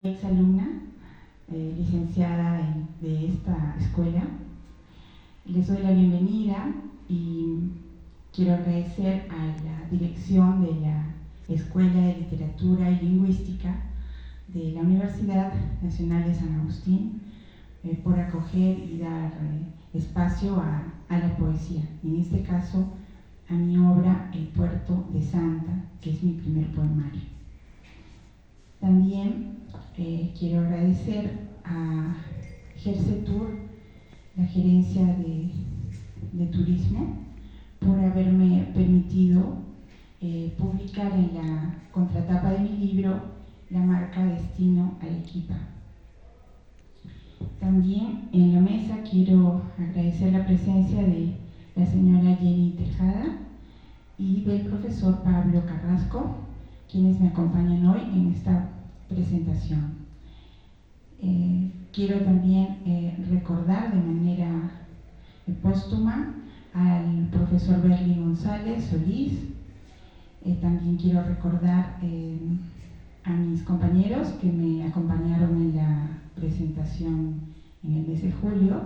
exalumna, licenciada de esta escuela. Les doy la bienvenida y quiero agradecer a la dirección de la Escuela de Literatura y Lingüística de la Universidad Nacional de San Agustín por acoger y dar espacio a la poesía, en este caso a mi obra El Puerto de Santa, que es mi primer poemario. También quiero agradecer a Gersetur, la gerencia de turismo, por haberme permitido publicar en la contratapa de mi libro la marca Destino Arequipa. También en la mesa quiero agradecer la presencia de la señora Jenny Tejada y del profesor Pablo Carrasco, quienes me acompañan hoy en esta presentación. Quiero también recordar de manera póstuma al profesor Berly González Solís. También quiero recordar a mis compañeros que me acompañaron en la presentación en el mes de julio,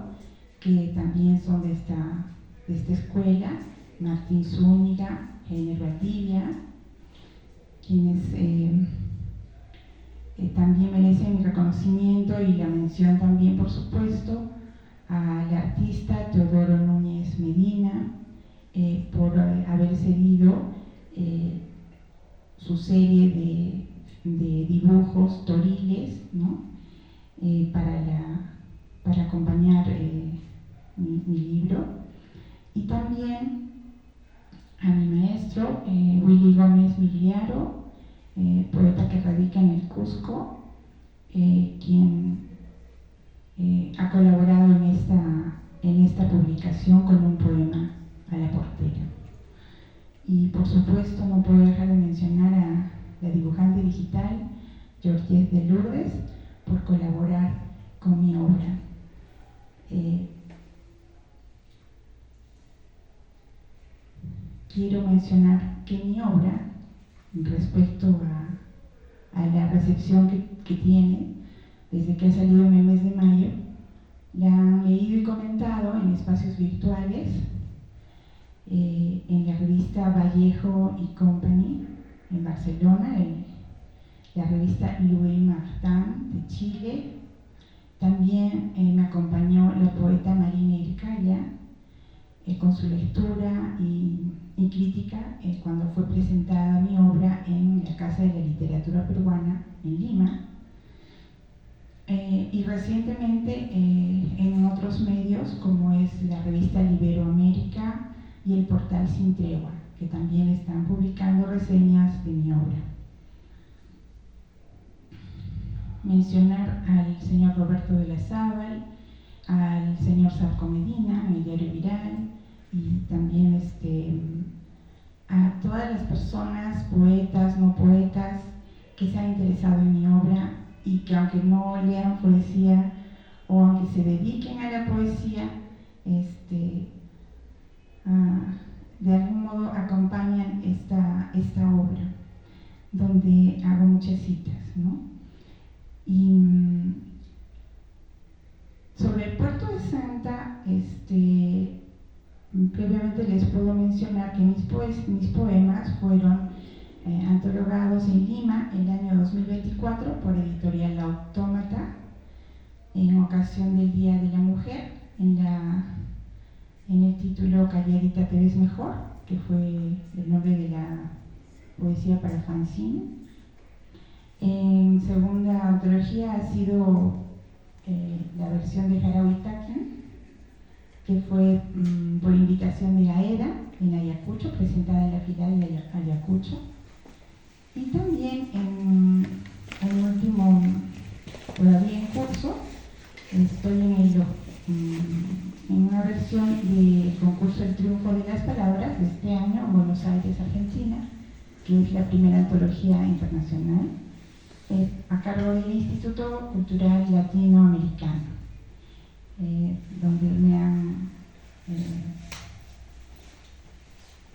que también son de esta escuela: Martín Zúñiga, Heiner Valdivia, quienes también merecen mi reconocimiento y la mención también, por supuesto, al artista Teodoro Núñez Medina por haber cedido su serie de dibujos toriles, ¿no? para acompañar mi libro. Y también a mi maestro Willy Gómez Migliaro, poeta que radica en el Cusco, quien ha colaborado en esta publicación con un poema a la portera. Y por supuesto no puedo dejar de mencionar a la dibujante digital Georgette de Lourdes por colaborar con mi obra. Quiero mencionar que mi obra, respecto a la recepción que tiene desde que ha salido en el mes de mayo, la han leído y comentado en espacios virtuales, en la revista Vallejo y Company en Barcelona, la revista Louis Martin de Chile. También me acompañó la poeta Marina Ircaya con su lectura y crítica cuando fue presentada mi obra en la Casa de la Literatura Peruana en Lima, y recientemente en otros medios como es la revista Iberoamérica y el portal Sin Tregua, que también están publicando reseñas de mi obra. Mencionar al señor Roberto de la Zábal, al señor Sarco Medina en el diario Viral, y también a todas las personas, poetas, no poetas, que se han interesado en mi obra y que, aunque no lean poesía o aunque se dediquen a la poesía, de algún modo acompañan esta obra, donde hago muchas citas, ¿no? Y sobre el Puerto de Santa, previamente les puedo mencionar que mis poemas fueron antologados en Lima el año 2024 por Editorial Autómata en ocasión del Día de la Mujer, en el título Calladita te ves mejor, que fue el nombre de la poesía para fanzine. En segunda antología ha sido la versión de Jarawi Taquian, que fue por invitación de AEDA en Ayacucho, presentada en la filial de Ayacucho. Y también en último, todavía en curso, estoy en una versión del concurso El Triunfo de las Palabras de este año en Buenos Aires, Argentina, que es la primera antología internacional, a cargo del Instituto Cultural Latinoamericano, donde me han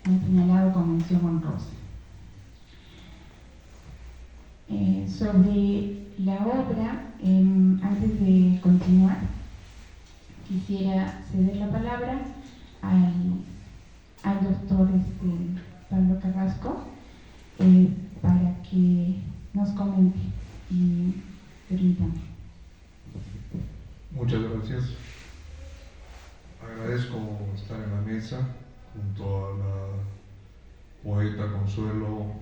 señalado con mención honrosa. Sobre la obra, antes de continuar, quisiera ceder la palabra al doctor Pablo Carrasco para que nos comente y permítame. Muchas gracias. Agradezco estar en la mesa junto a la poeta Consuelo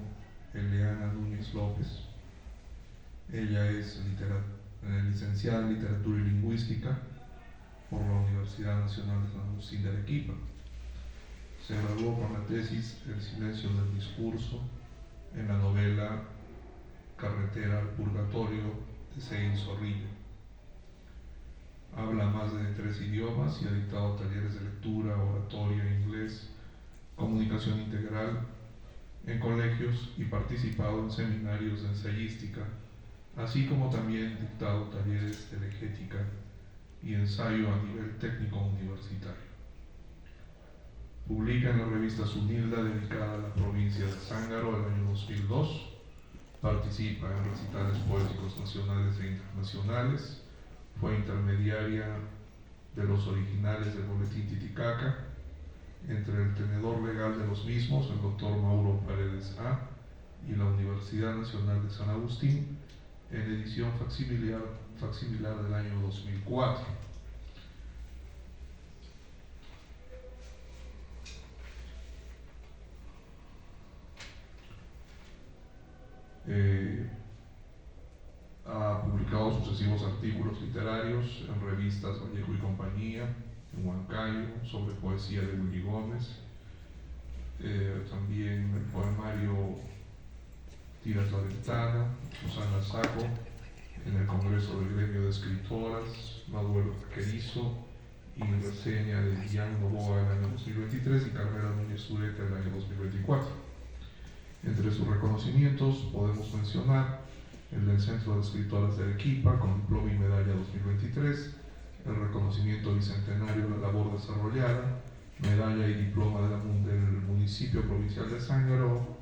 Eliana Núñez López. Ella es licenciada en Literatura y Lingüística por la Universidad Nacional de San Agustín de Arequipa. Se graduó con la tesis El silencio del discurso en la novela Carretera al Purgatorio de Seguín Zorrilla. Habla más de 3 idiomas y ha dictado talleres de lectura, oratoria, inglés, comunicación integral en colegios y participado en seminarios de ensayística, así como también dictado talleres de legética y ensayo a nivel técnico universitario. Publica en la revista Sunilda, dedicada a la provincia de Zángaro, el año 2002. Participa en recitales poéticos nacionales e internacionales. Fue intermediaria de los originales del Boletín Titicaca, entre el tenedor legal de los mismos, el doctor Mauro Paredes A., y la Universidad Nacional de San Agustín, en edición facsimilar del año 2004. Ha publicado sucesivos artículos literarios en revistas Vallejo y Compañía, en Huancayo, sobre poesía de Willy Gómez, también el poemario Tiras la Ventana, Susana Saco, en el Congreso del Gremio de Escritoras, Manuel Querizo, y reseña de Guillán Novoa el año 2023 y Carmela Núñez Zureta el año 2024. Entre sus reconocimientos podemos mencionar el del Centro de Escritoras de Arequipa con diploma y medalla 2023, el reconocimiento bicentenario de la labor desarrollada, medalla y diploma del municipio provincial de Zángaro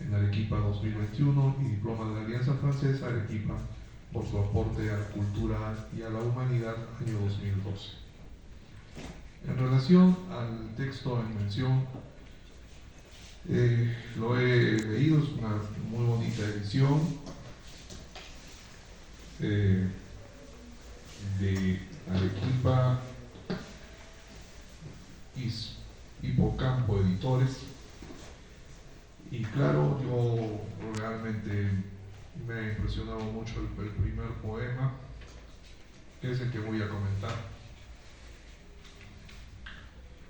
en Arequipa 2021 y diploma de la Alianza Francesa Arequipa por su aporte a la cultura y a la humanidad año 2012. En relación al texto en mención, lo he leído, es una muy bonita edición de Arequipa Hipocampo Editores, y claro, yo realmente me ha impresionado mucho el primer poema, que es el que voy a comentar,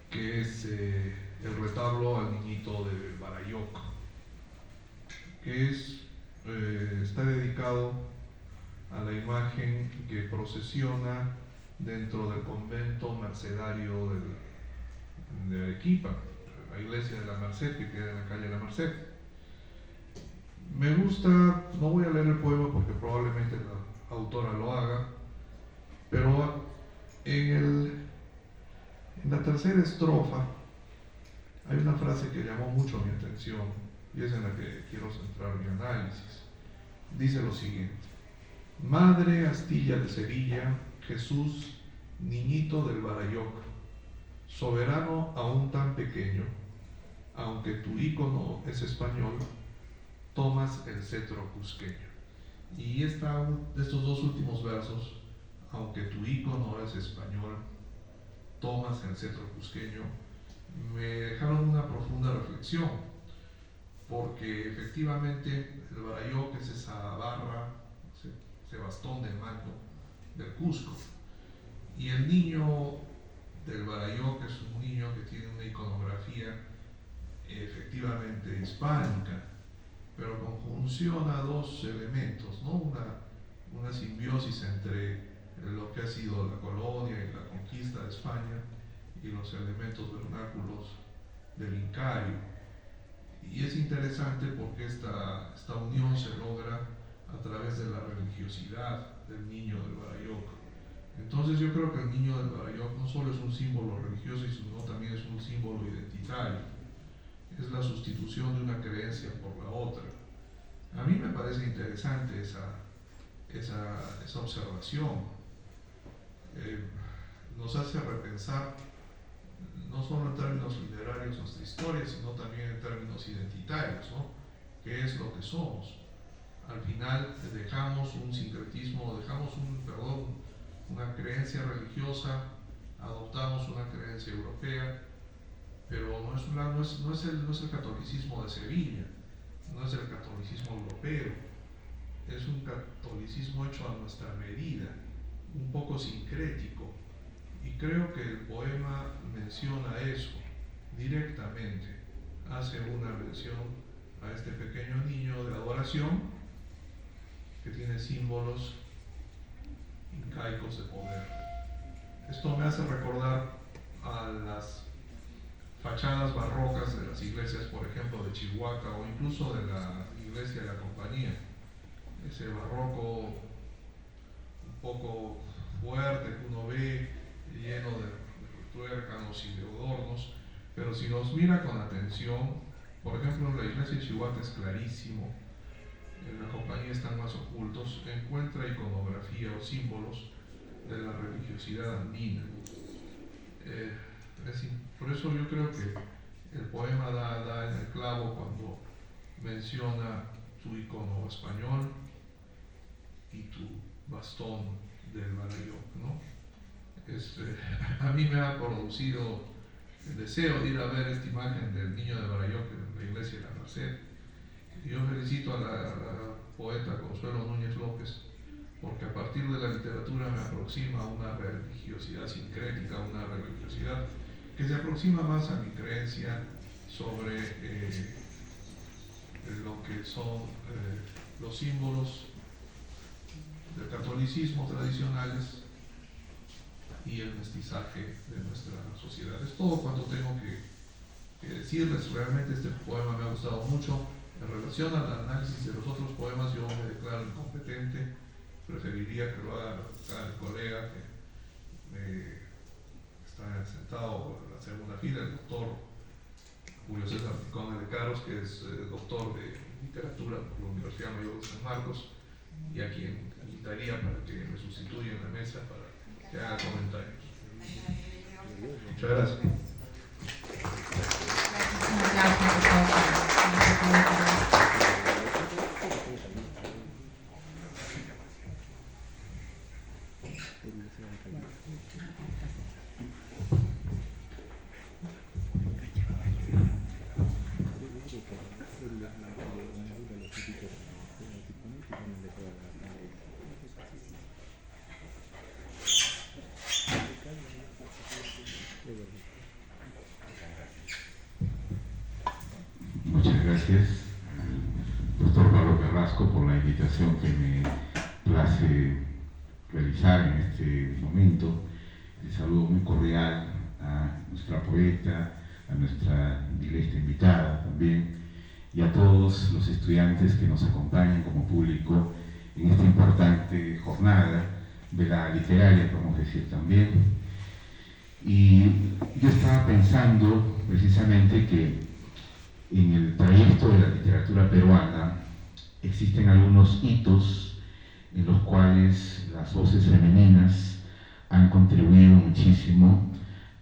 que es el retablo al niñito de Barayoc, que está dedicado a la imagen que procesiona dentro del convento mercedario de Arequipa, la iglesia de la Merced, que queda en la calle de la Merced. Me gusta, no voy a leer el poema porque probablemente la autora lo haga, pero en la tercera estrofa hay una frase que llamó mucho mi atención y es en la que quiero centrar mi análisis. Dice lo siguiente: Madre Astilla de Sevilla, Jesús, niñito del Barayoc, soberano aún tan pequeño, aunque tu ícono es español, tomas el cetro cusqueño. Y estos dos últimos versos, aunque tu ícono es español, tomas el cetro cusqueño, me dejaron una profunda reflexión, porque efectivamente el Barayoc es esa barra, ese bastón de mando del Cusco, y el niño del Barayoc es un niño que tiene una iconografía efectivamente hispánica, pero conjunciona dos elementos, ¿no? Una simbiosis entre lo que ha sido la colonia y la conquista de España y los elementos vernáculos del Incario. Y es interesante porque esta unión se logra a través de la religiosidad del niño del Barayoc. Entonces yo creo que el niño del Barayoc no solo es un símbolo religioso, sino también es un símbolo identitario. Es la sustitución de una creencia por la otra. A mí me parece interesante esa observación. Nos hace repensar no solo en términos literarios nuestra historia, sino también en términos identitarios, ¿no? ¿Qué es lo que somos? Al final dejamos un sincretismo, dejamos una creencia religiosa, adoptamos una creencia europea, pero no es el catolicismo de Sevilla, no es el catolicismo europeo, es un catolicismo hecho a nuestra medida, un poco sincrético. Y creo que el poema menciona eso directamente, hace una mención a este pequeño niño de adoración que tiene símbolos incaicos de poder. Esto me hace recordar a las fachadas barrocas de las iglesias, por ejemplo, de Chihuahua o incluso de la iglesia de la Compañía. Ese barroco un poco fuerte que uno ve, lleno de tuércanos y de adornos, pero si nos mira con atención, por ejemplo, en la iglesia de Chihuahua es clarísimo, en la Compañía están más ocultos, encuentra iconografía o símbolos de la religiosidad andina. Por eso yo creo que el poema da en el clavo cuando menciona tu icono español y tu bastón del Barayoc, ¿no? A mí me ha producido el deseo de ir a ver esta imagen del niño de Barayoc en la iglesia de la Merced. Yo felicito a la poeta Consuelo Núñez López, porque a partir de la literatura me aproxima a una religiosidad sincrética, una religiosidad que se aproxima más a mi creencia sobre lo que son los símbolos del catolicismo tradicionales y el mestizaje de nuestra sociedad. Es todo cuanto tengo que decirles. Realmente este poema me ha gustado mucho. En relación al análisis de los otros poemas, yo me declaro incompetente. Preferiría que lo haga el colega que está sentado en la segunda fila, el doctor Julio César Picón de Caros, que es doctor de literatura por la Universidad Mayor de San Marcos, y a quien invitaría para que me sustituya en la mesa para que haga comentarios. Muchas gracias. Muchas gracias al doctor Pablo Carrasco por la invitación que me place realizar en este momento. El saludo muy cordial a nuestra poeta, a nuestra iglesia invitada también, y a todos los estudiantes que nos acompañan como público en esta importante jornada de la literaria, podemos decir también. Y yo estaba pensando precisamente que en el trayecto de la literatura peruana existen algunos hitos en los cuales las voces femeninas han contribuido muchísimo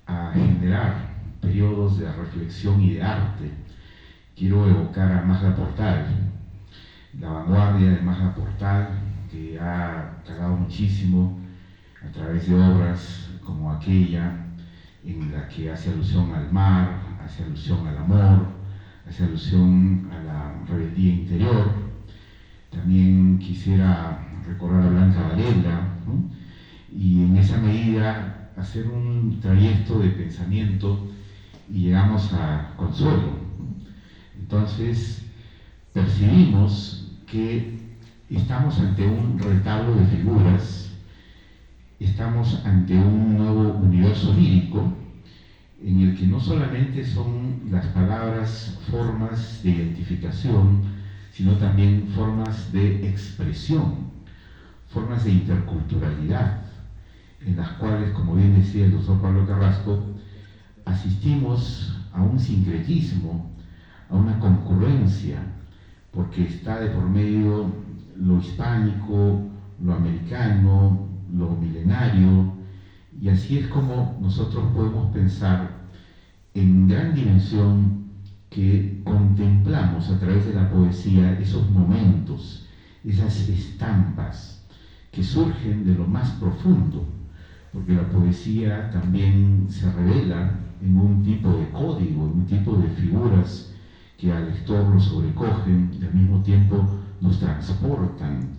a generar periodos de reflexión y de arte. Quiero evocar a Magda Portal, la vanguardia de Magda Portal, que ha calado muchísimo a través de obras como aquella en la que hace alusión al mar, hace alusión al amor, hace alusión a la rebeldía interior. También quisiera recordar a Blanca Varela, ¿no? Y en esa medida hacer un trayecto de pensamiento y llegamos a Consuelo. Entonces percibimos que estamos ante un retablo de figuras, estamos ante un nuevo universo lírico en el que no solamente son las palabras formas de identificación, sino también formas de expresión, formas de interculturalidad, en las cuales, como bien decía el doctor Pablo Carrasco, asistimos a un sincretismo, a una concurrencia, porque está de por medio lo hispánico, lo americano, lo milenario, y así es como nosotros podemos pensar en gran dimensión que contemplamos a través de la poesía esos momentos, esas estampas que surgen de lo más profundo, porque la poesía también se revela en un tipo de código, en un tipo de figuras que al lector lo sobrecogen y al mismo tiempo nos transportan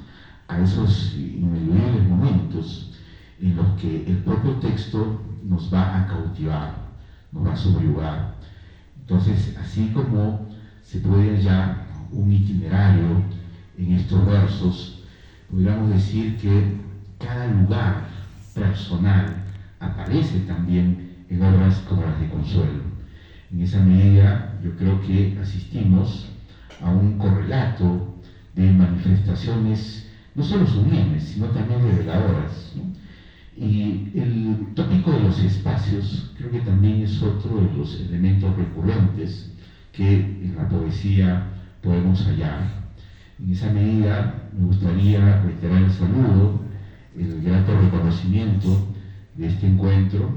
a esos ineludibles momentos en los que el propio texto nos va a cautivar, nos va a subyugar. Entonces, así como se puede hallar un itinerario en estos versos, podríamos decir que cada lugar personal aparece también en obras como las de Consuelo. En esa medida, yo creo que asistimos a un correlato de manifestaciones no solo sublimes, sino también reveladoras, ¿no? Y el tópico de los espacios creo que también es otro de los elementos recurrentes que en la poesía podemos hallar. En esa medida me gustaría reiterar el saludo, el grato reconocimiento de este encuentro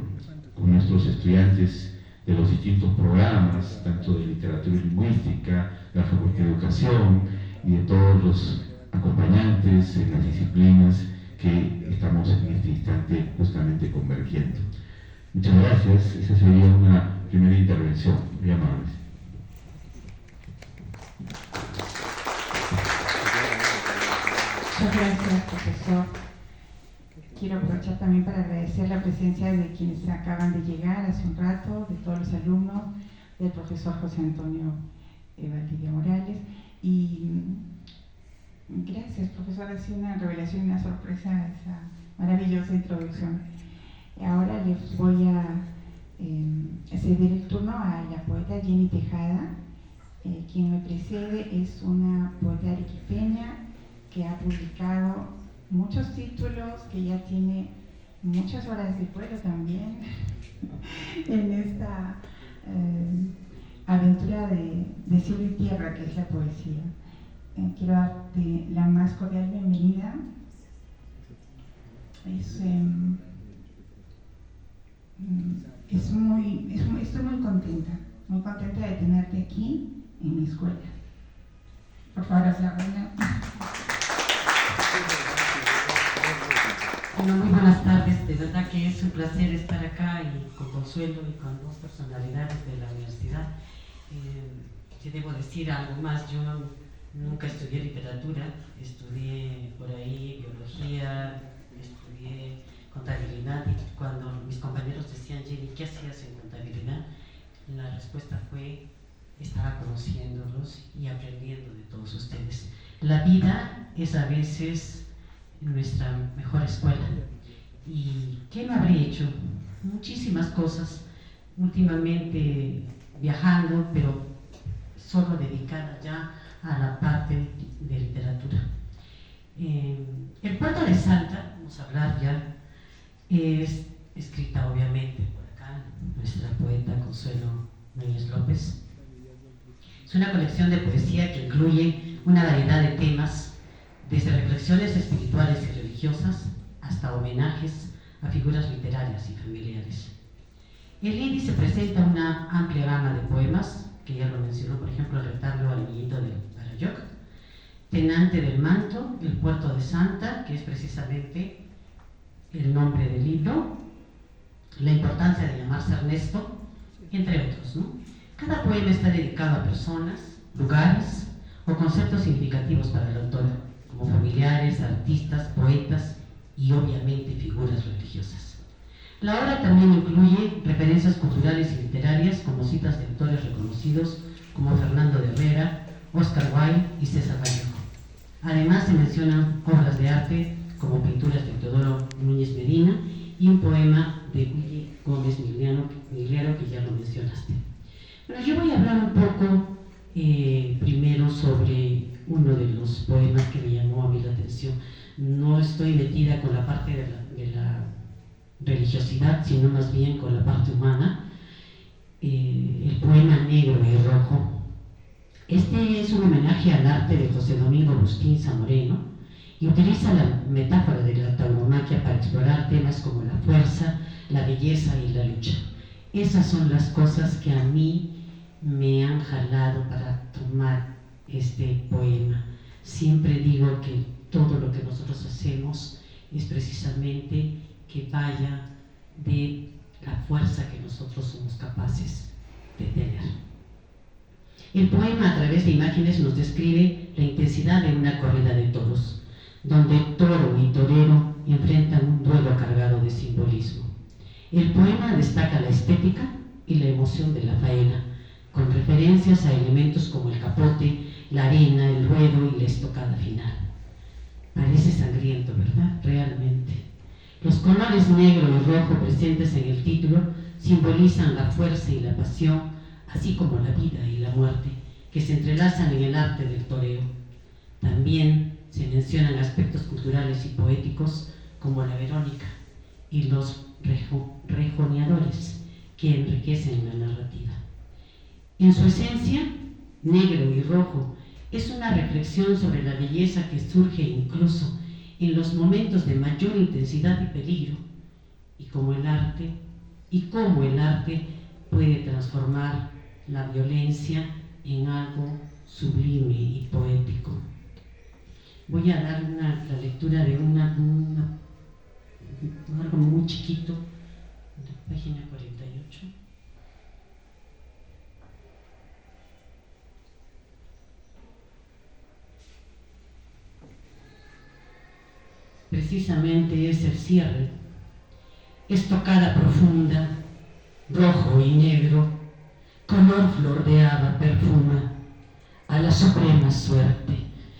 con nuestros estudiantes de los distintos programas, tanto de literatura y lingüística, de la Facultad de Educación y de todos los acompañantes en las disciplinas que estamos en este instante justamente convergiendo. Muchas gracias, esa sería una primera intervención, muy amables. Muchas gracias, profesor. Quiero aprovechar también para agradecer la presencia de quienes acaban de llegar hace un rato, de todos los alumnos, del profesor José Antonio Valdivia Morales. Y gracias, profesor, ha sido una revelación y una sorpresa esa maravillosa introducción. Ahora les voy a ceder el turno a la poeta Jenny Tejada. Quien me precede es una poeta arequipeña que ha publicado muchos títulos, que ya tiene muchas horas de vuelo también en esta aventura de cielo y tierra que es la poesía. Quiero darte la más cordial bienvenida. Estoy muy contenta de tenerte aquí en mi escuela. Por favor, aplaudan. Bueno, muy buenas tardes, de verdad que es un placer estar acá y con Consuelo y con dos personalidades de la universidad. Te debo decir algo más, yo nunca estudié literatura, estudié por ahí biología, estudié contabilidad, y cuando mis compañeros decían, Jenny, ¿qué hacías en contabilidad? La respuesta fue, estaba conociéndolos y aprendiendo de todos ustedes. La vida es a veces nuestra mejor escuela. ¿Y qué no habré hecho? Muchísimas cosas, últimamente viajando, pero solo dedicada ya a la parte de literatura. El puerto de Salta, vamos a hablar ya, es escrita obviamente por acá, nuestra poeta Consuelo Núñez López. Es una colección de poesía que incluye una variedad de temas, desde reflexiones espirituales y religiosas hasta homenajes a figuras literarias y familiares. El índice presenta una amplia gama de poemas, que ya lo mencionó, por ejemplo, el retablo al niñito de Barayoc, Tenante del Manto, el Puerto de Santa, que es precisamente el nombre del libro, la importancia de llamarse Ernesto, entre otros, ¿no? Cada poema está dedicado a personas, lugares o conceptos significativos para la autora, como familiares, artistas, poetas y obviamente figuras religiosas. La obra también incluye referencias culturales y literarias como citas de autores reconocidos como Fernando de Herrera, Oscar Wilde y César Vallejo. Además se mencionan obras de arte como pinturas de Teodoro Núñez Medina y un poema de Willy Gómez Migliaro, que ya lo mencionaste. Pero yo voy a hablar un poco primero sobre uno de los poemas que me llamó a mí la atención. No estoy metida con la parte de la religiosidad, sino más bien con la parte humana. El poema Negro y Rojo. Este es un homenaje al arte de José Domingo Bustín Zamoreno y utiliza la metáfora de la tauromaquia para explorar temas como la fuerza, la belleza y la lucha. Esas son las cosas que a mí me han jalado para tomar este poema. Siempre digo que todo lo que nosotros hacemos es precisamente que vaya de la fuerza que nosotros somos capaces de tener. El poema, a través de imágenes, nos describe la intensidad de una corrida de toros, donde toro y torero enfrentan un duelo cargado de simbolismo. El poema destaca la estética y la emoción de la faena, con referencias a elementos como el capote, la arena, el ruedo y la estocada final. Parece sangriento, ¿verdad? Realmente. Los colores negro y rojo presentes en el título simbolizan la fuerza y la pasión, así como la vida y la muerte, que se entrelazan en el arte del toreo. También se mencionan aspectos culturales y poéticos como la Verónica y los rejoneadores que enriquecen la narrativa. En su esencia, negro y rojo es una reflexión sobre la belleza que surge incluso en los momentos de mayor intensidad y peligro, y cómo el arte puede transformar la violencia en algo sublime y poético. Voy a dar la lectura de algo muy chiquito, de página 48. Precisamente es el cierre, estocada profunda, rojo y negro, color flor de haba perfuma, a la suprema suerte,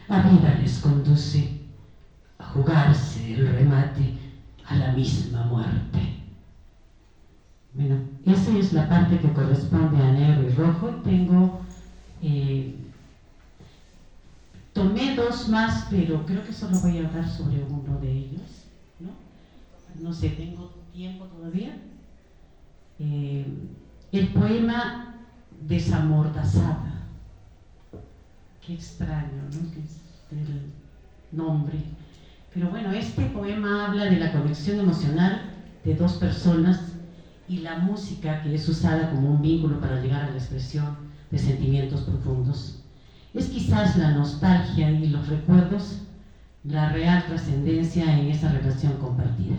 a vida les conduce, a jugarse el remate, a la misma muerte. Bueno, esa es la parte que corresponde a negro y rojo. Tomé dos más, pero creo que solo voy a hablar sobre uno de ellos, ¿no? No sé, ¿tengo tiempo todavía? El poema Desamordazada. Qué extraño, ¿no? El nombre. Pero bueno, este poema habla de la conexión emocional de dos personas y la música que es usada como un vínculo para llegar a la expresión de sentimientos profundos. Es quizás la nostalgia y los recuerdos la real trascendencia en esa relación compartida.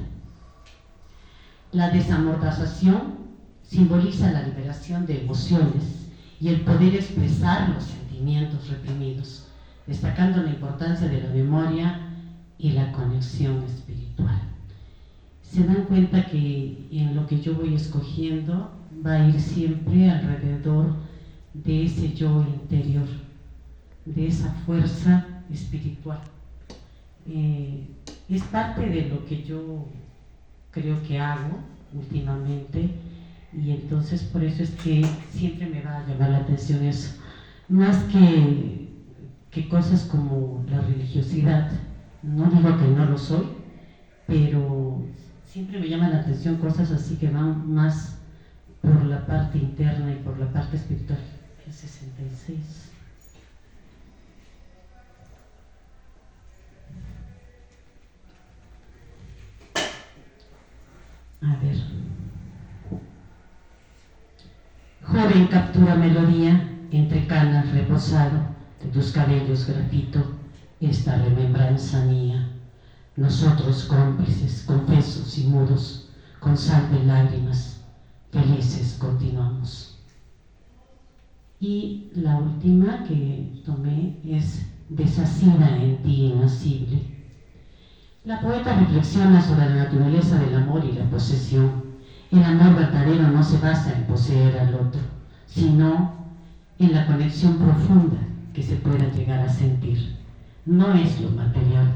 La desamortización simboliza la liberación de emociones y el poder expresar los sentimientos reprimidos, destacando la importancia de la memoria y la conexión espiritual. Se dan cuenta que en lo que yo voy escogiendo va a ir siempre alrededor de ese yo interior, de esa fuerza espiritual. Es parte de lo que yo creo que hago últimamente, y entonces por eso es que siempre me va a llamar la atención eso, más que cosas como la religiosidad. No digo que no lo soy, pero siempre me llaman la atención cosas así que van más por la parte interna y por la parte espiritual. El 66. A ver. Joven captura melodía, entre canas reposado, de tus cabellos grafito, esta remembranza mía. Nosotros cómplices, confesos y mudos, con sal de lágrimas, felices continuamos. Y la última que tomé es Desasida en ti inacible. La poeta reflexiona sobre la naturaleza del amor y la posesión. El amor verdadero no se basa en poseer al otro, sino en la conexión profunda que se pueda llegar a sentir. No es lo material.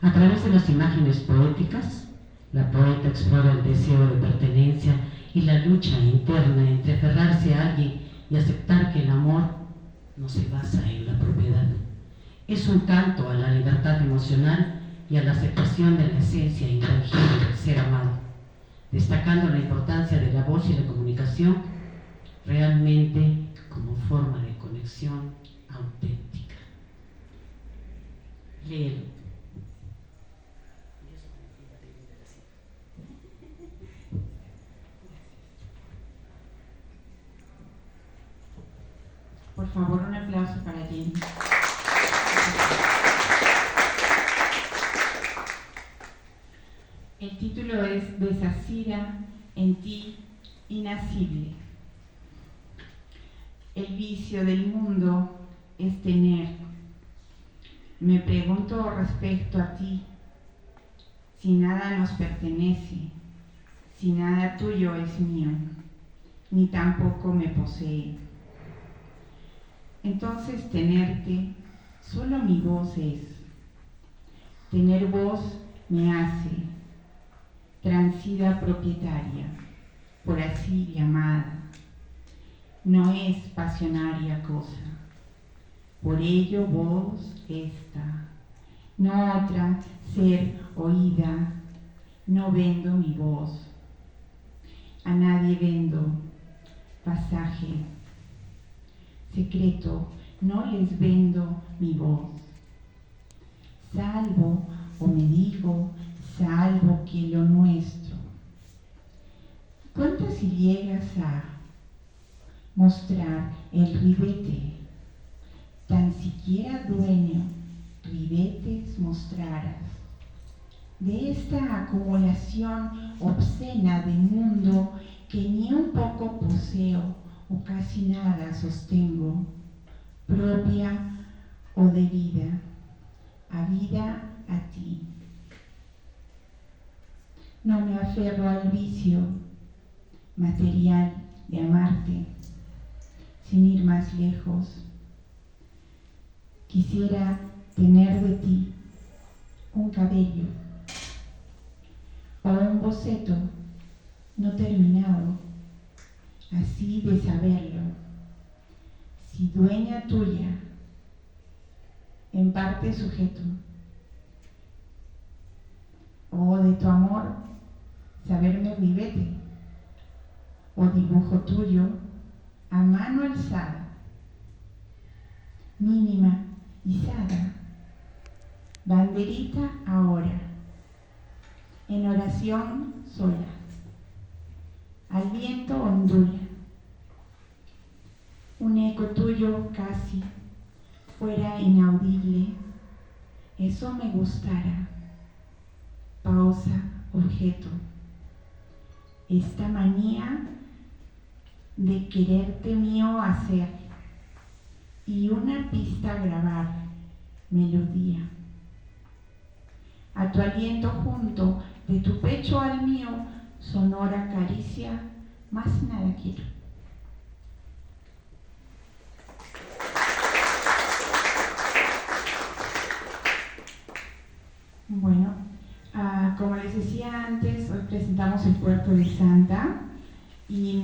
A través de las imágenes poéticas, la poeta explora el deseo de pertenencia y la lucha interna entre aferrarse a alguien y aceptar que el amor no se basa en la propiedad. Es un canto a la libertad emocional y a la aceptación de la esencia intangible del ser amado, destacando la importancia de la voz y la comunicación realmente como forma de conexión auténtica. Léelo. favor, un aplauso para Jenny. El título es Desasida en ti, inasible. El vicio del mundo es tener. Me pregunto respecto a ti, si nada nos pertenece, si nada tuyo es mío, ni tampoco me posee. Entonces tenerte, solo mi voz es. Tener voz me hace transida propietaria, por así llamada. No es pasionaria cosa. Por ello voz esta, no otra ser oída. No vendo mi voz. A nadie vendo. Pasaje. Secreto, no les vendo mi voz. Salvo, o me digo, salvo que lo nuestro. ¿Cuántas si llegas a mostrar el ribete? Tan siquiera dueño, ribetes mostraras. De esta acumulación obscena de mundo que ni un poco poseo o casi nada sostengo, propia o debida, habida a ti. No me aferro al vicio material de amarte, sin ir más lejos. Quisiera tener de ti un cabello o un boceto no terminado, así de saberlo, si dueña tuya, en parte sujeto, o de tu amor, saberme ribete, o dibujo tuyo, a mano alzada, mínima, izada, banderita ahora, en oración sola, al viento ondula, un eco tuyo casi, fuera inaudible, eso me gustara, pausa, objeto, esta manía de quererte mío hacer, y una pista grabar, melodía. A tu aliento junto, de tu pecho al mío, sonora caricia, más nada quiero. Bueno, como les decía antes, hoy presentamos el Puerto de Santa y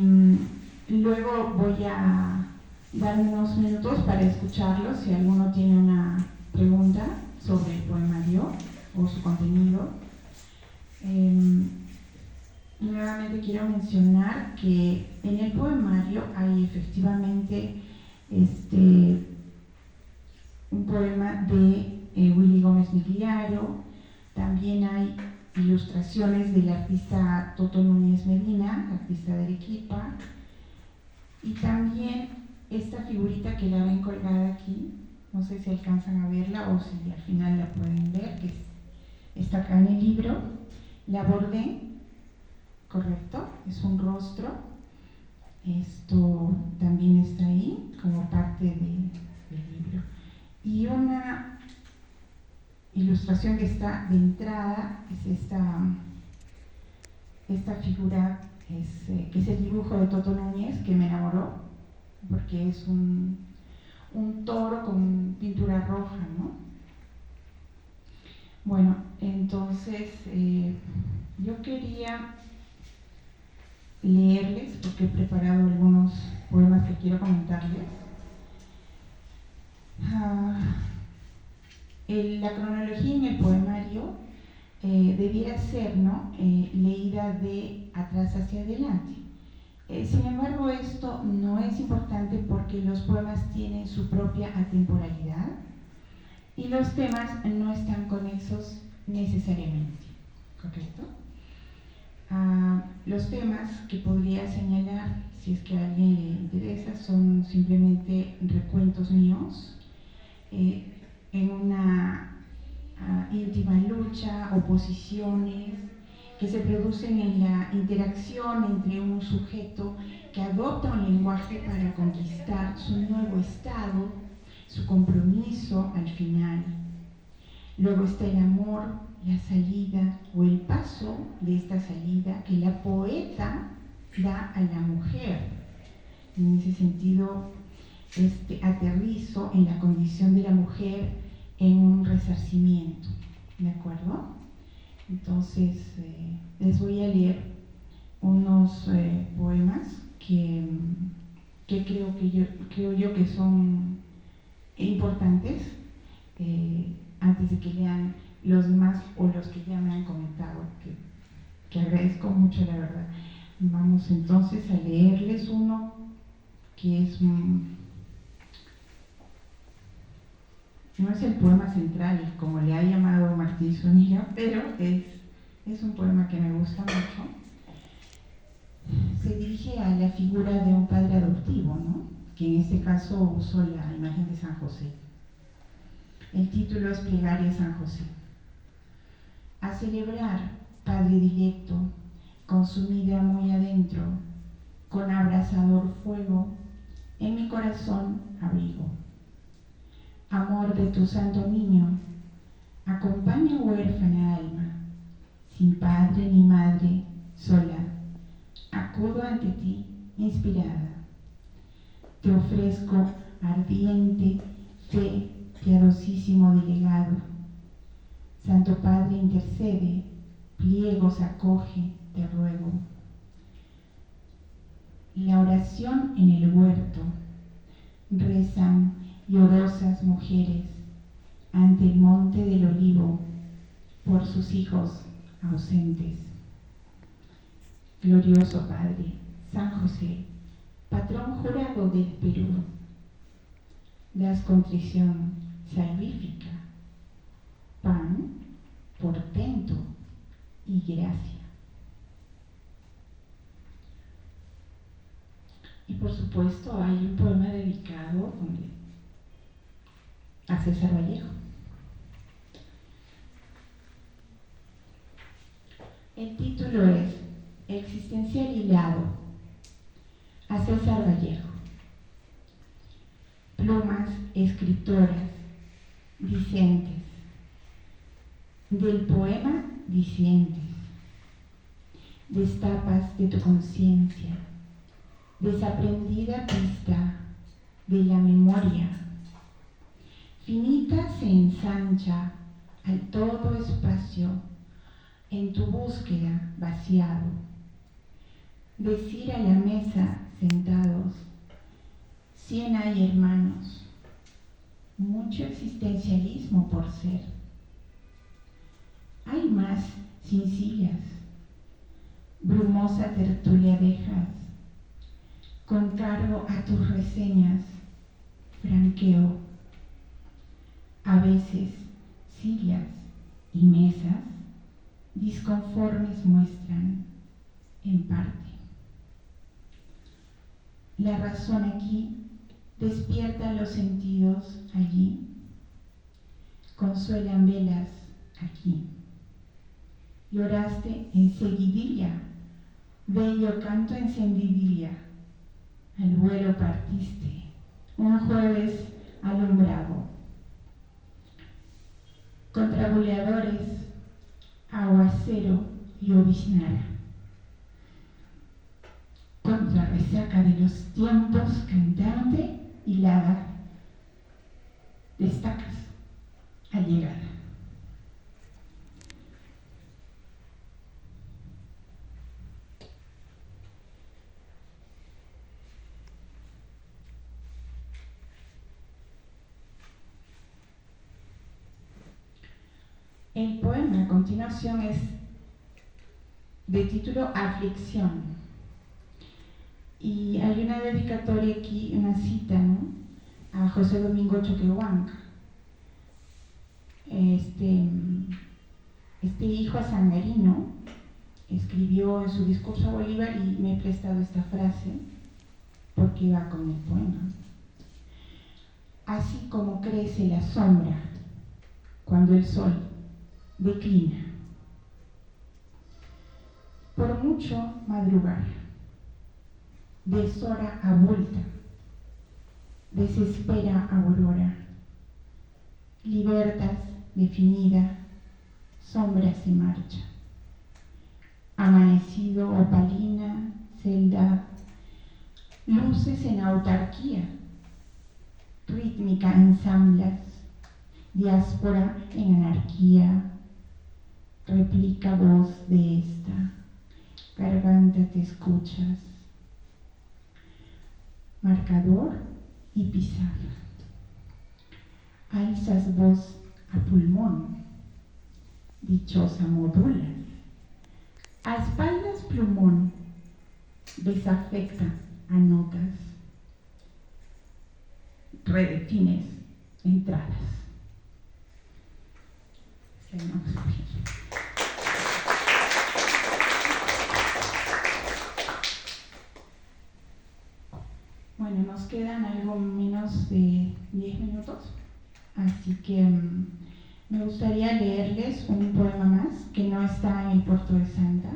luego voy a dar unos minutos para escucharlos si alguno tiene una pregunta sobre el poemario o su contenido. Nuevamente quiero mencionar que en el poemario hay efectivamente un poema de Willy Gómez Migliaro, también hay ilustraciones del artista Toto Núñez Medina, artista de Arequipa, y también esta figurita que la ven colgada aquí, no sé si alcanzan a verla o si al final la pueden ver, que está acá en el libro, la bordé, correcto, es un rostro, esto también está ahí como parte del libro. Y una ilustración que está de entrada es esta figura, que es el dibujo de Toto Núñez, que me enamoró, porque es un toro con pintura roja, ¿no? Bueno, entonces yo quería leerles, porque he preparado algunos poemas que quiero comentarles. La cronología en el poemario debiera ser, ¿no? Leída de atrás hacia adelante. Sin embargo, esto no es importante porque los poemas tienen su propia atemporalidad y los temas no están conexos necesariamente, ¿correcto? Los los temas que podría señalar, si es que a alguien le interesa, son simplemente recuentos míos en una íntima lucha, oposiciones que se producen en la interacción entre un sujeto que adopta un lenguaje para conquistar su nuevo estado, su compromiso al final. Luego está el amor, la salida o el paso de esta salida que la poeta da a la mujer. En ese sentido, aterrizo en la condición de la mujer en un resarcimiento, ¿de acuerdo? Entonces, les voy a leer unos poemas que creo yo que son importantes antes de que lean los demás o los que ya me han comentado, que agradezco mucho, la verdad. Vamos entonces a leerles uno que es no es el poema central, como le ha llamado Martín Zúñiga, pero es un poema que me gusta mucho. Se dirige a la figura de un padre adoptivo, ¿no? Que en este caso usó la imagen de San José. El título es Plegaria a San José. A celebrar, Padre directo, consumida muy adentro, con abrasador fuego, en mi corazón abrigo. Amor de tu santo niño, acompaña huérfana alma, sin padre ni madre, sola, acudo ante ti inspirada. Te ofrezco ardiente fe, piadosísimo delegado. Santo Padre intercede, pliegos acoge, te ruego. La oración en el huerto, rezan llorosas mujeres ante el monte del olivo por sus hijos ausentes. Glorioso Padre, San José, patrón jurado del Perú, das contrición salvífica, pan, portento y gracia. Y por supuesto hay un poema dedicado a César Vallejo. El título es Existencial hilado a César Vallejo. Plumas escritoras, dicentes, del poema dicientes, destapas de tu conciencia, desaprendida pista de la memoria, finita se ensancha al todo espacio en tu búsqueda vaciado. Decir a la mesa sentados, 100 hay hermanos, mucho existencialismo por ser. Hay más sin sillas, brumosa tertulia dejas, con cargo a tus reseñas, franqueo. A veces sillas y mesas disconformes muestran, en parte. La razón aquí despierta los sentidos allí, consuelan velas aquí. Lloraste en seguidilla, bello canto encendidilla, al vuelo partiste, un jueves alumbrado. Contra buleadores, aguacero y obiznara. Contra resaca de los tiempos cantante y laga, destacas al llegar. El poema a continuación es de título Aflicción. Y hay una dedicatoria aquí, una cita, ¿no?, a José Domingo Choquehuanca, este hijo sangarino, escribió en su discurso a Bolívar, y me he prestado esta frase porque va con el poema. Así como crece la sombra cuando el sol declina, por mucho madrugar, deshora abulta, desespera aurora, libertas definida, sombra se marcha, amanecido opalina, celda, luces en autarquía, rítmica ensamblas, diáspora en anarquía, replica voz de esta, garganta te escuchas, marcador y pizarra, alzas voz a pulmón, dichosa modulas, a espaldas plumón, desafecta anotas, redefines entradas. Bueno, nos quedan algo menos de 10 minutos, así que me gustaría leerles un poema más que no está en el Puerto de Santa,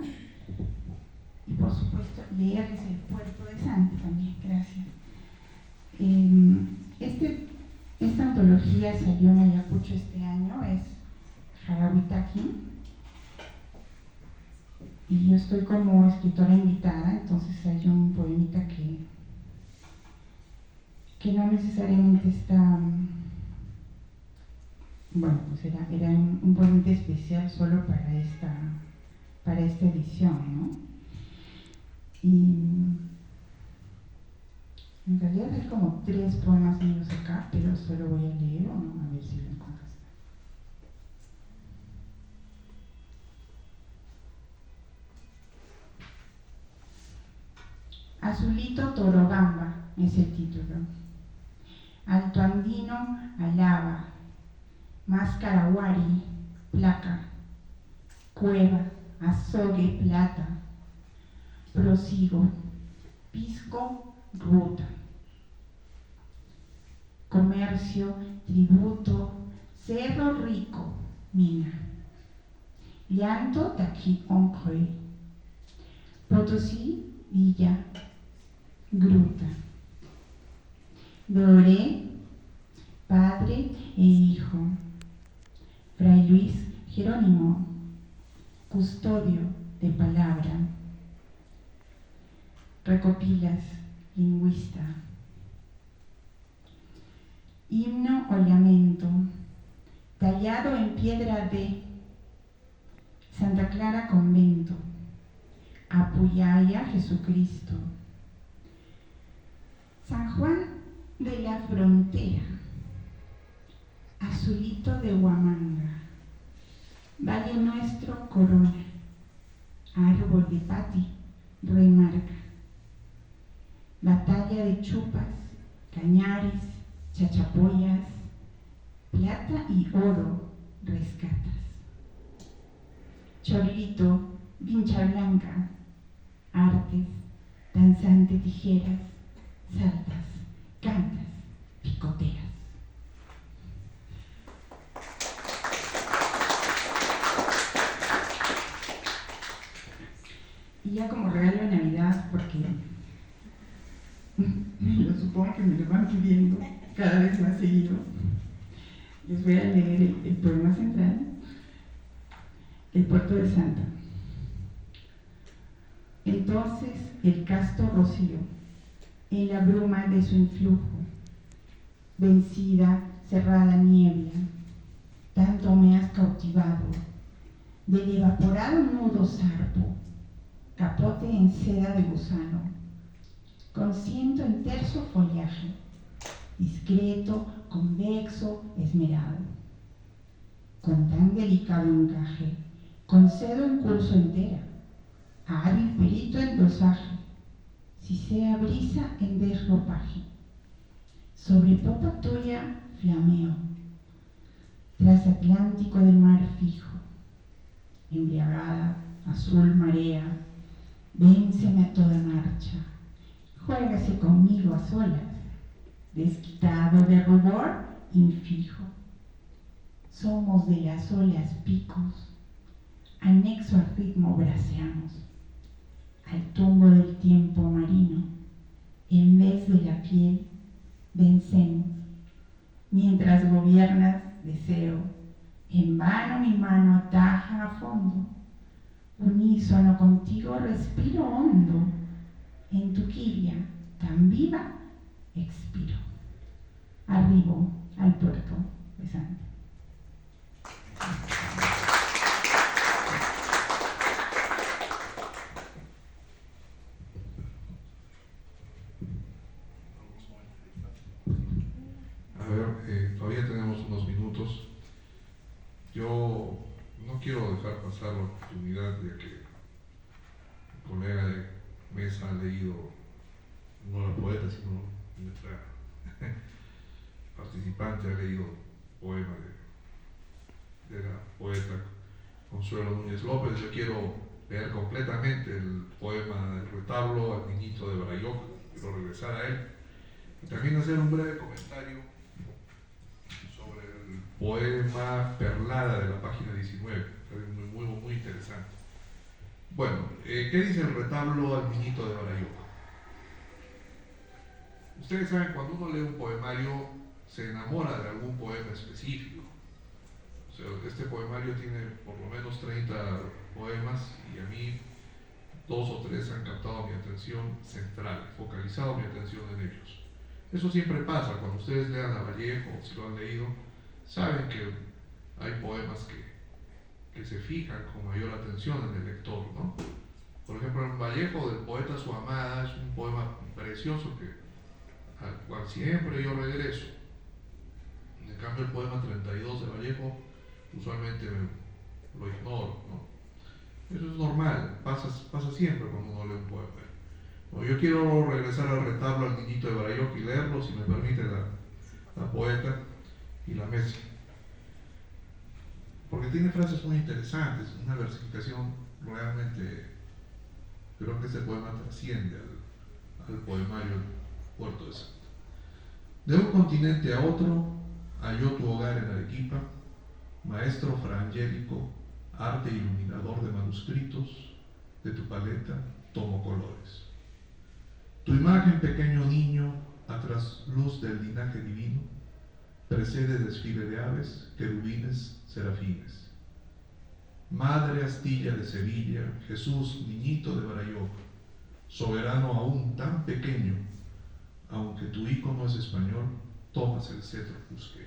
y por supuesto leerles el Puerto de Santa también, gracias. Esta antología salió en Ayacucho este año, es Jarahuitaki, y yo estoy como escritora invitada, entonces hay un poemita que no necesariamente está, bueno, pues era un poemita especial solo para esta edición, ¿no? Y en realidad hay como 3 poemas míos acá, pero solo voy a leer uno, a ver si lo encuentras. Azulito Torogamba es el título. Alto andino alaba, máscara wari, placa, cueva, azogue, plata, prosigo, pisco, ruta, comercio, tributo, cerro rico, mina, llanto taqui oncre, Potosí, villa, gruta, Doré, padre e hijo, Fray Luis Jerónimo, custodio de palabra, recopilas, lingüista, himno o lamento, tallado en piedra de Santa Clara Convento, Apuyaya Jesucristo, San Juan de la Frontera, Azulito de Huamanga, Valle Nuestro Corona, Árbol de Pati, Remarca, Batalla de Chupas, Cañares, Chachapoyas, plata y oro rescatas, Chorlito, Vincha Blanca, artes, danzante tijeras, saltas, cantas, picoteas. Y ya como regalo de Navidad, porque yo supongo que me lo van pidiendo cada vez más seguido, les voy a leer el poema central, El Puerto de Santa. Entonces el casto rocío, en la bruma de su influjo, vencida, cerrada niebla, tanto me has cautivado, del evaporado nudo zarpo, capote en seda de gusano, con ciento en terso follaje, discreto, convexo, esmerado, con tan delicado encaje, con cedo en curso entera, hábil perito en dosaje, si sea brisa en desropaje, sobre popa tuya flameo, transatlántico del mar fijo, embriagada, azul marea, vénseme a toda marcha, juégase conmigo a solas, desquitado de rubor infijo. Somos de las olas picos, anexo al ritmo braceamos, al tumbo del tiempo marino, en vez de la piel, vencemos. Mientras gobiernas, deseo, en vano mi mano ataja a fondo, unísono contigo respiro hondo, en tu quilla tan viva expiro. Arribo al puerto de Santa. A ver, todavía tenemos unos minutos. Yo no quiero dejar pasar la oportunidad de que el colega de mesa ha leído, no la poeta, sino nuestra participante ha leído poema de la poeta Consuelo Núñez López. Yo quiero leer completamente el poema del retablo al niñito de Barayoc, quiero regresar a él y también hacer un breve comentario sobre el poema Perlada de la página 19, muy interesante. Bueno, ¿qué dice el retablo al niñito de Barayoc? Ustedes saben, cuando uno lee un poemario se enamora de algún poema específico. O sea, este poemario tiene por lo menos 30 poemas y a mí 2 o 3 han captado mi atención central, focalizado mi atención en ellos. Eso siempre pasa cuando ustedes lean a Vallejo, si lo han leído, saben que hay poemas que se fijan con mayor atención en el lector, ¿no? Por ejemplo, en Vallejo, del poeta Su Amada, es un poema precioso al cual siempre yo regreso. En cambio, el poema 32 de Vallejo usualmente lo ignoro, ¿no? Eso es normal, pasa siempre cuando uno lee un poema. Bueno, yo quiero regresar al retablo al niñito de Barayoc y leerlo, si me permite la poeta y la mesa, porque tiene frases muy interesantes, una versificación realmente, creo que este poema trasciende al poemario Puerto de Santa. De un continente a otro halló tu hogar en Arequipa, maestro fraangélico, arte iluminador de manuscritos, de tu paleta tomo colores. Tu imagen, pequeño niño, a trasluz del linaje divino, precede desfile de aves, querubines, serafines. Madre Astilla de Sevilla, Jesús, niñito de Barayoc, soberano aún tan pequeño, aunque tu ícono es español, tomas el cetro cusqueño.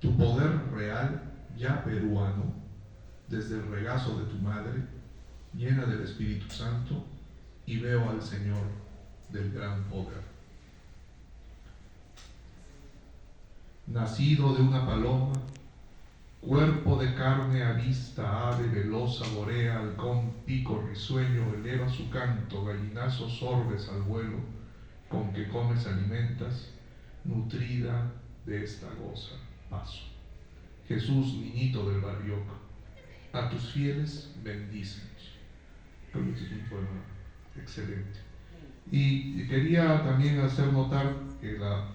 Tu poder real, ya peruano, desde el regazo de tu madre, llena del Espíritu Santo, y veo al Señor del gran poder. Nacido de una paloma, cuerpo de carne a vista, ave veloz saborea, halcón pico risueño, eleva su canto, gallinazo sorbes al vuelo, con que comes alimentas, nutrida de esta goza, paso. Jesús, niñito del Barayoc, a tus fieles bendícenos. Creo que es un poema excelente. Y quería también hacer notar que la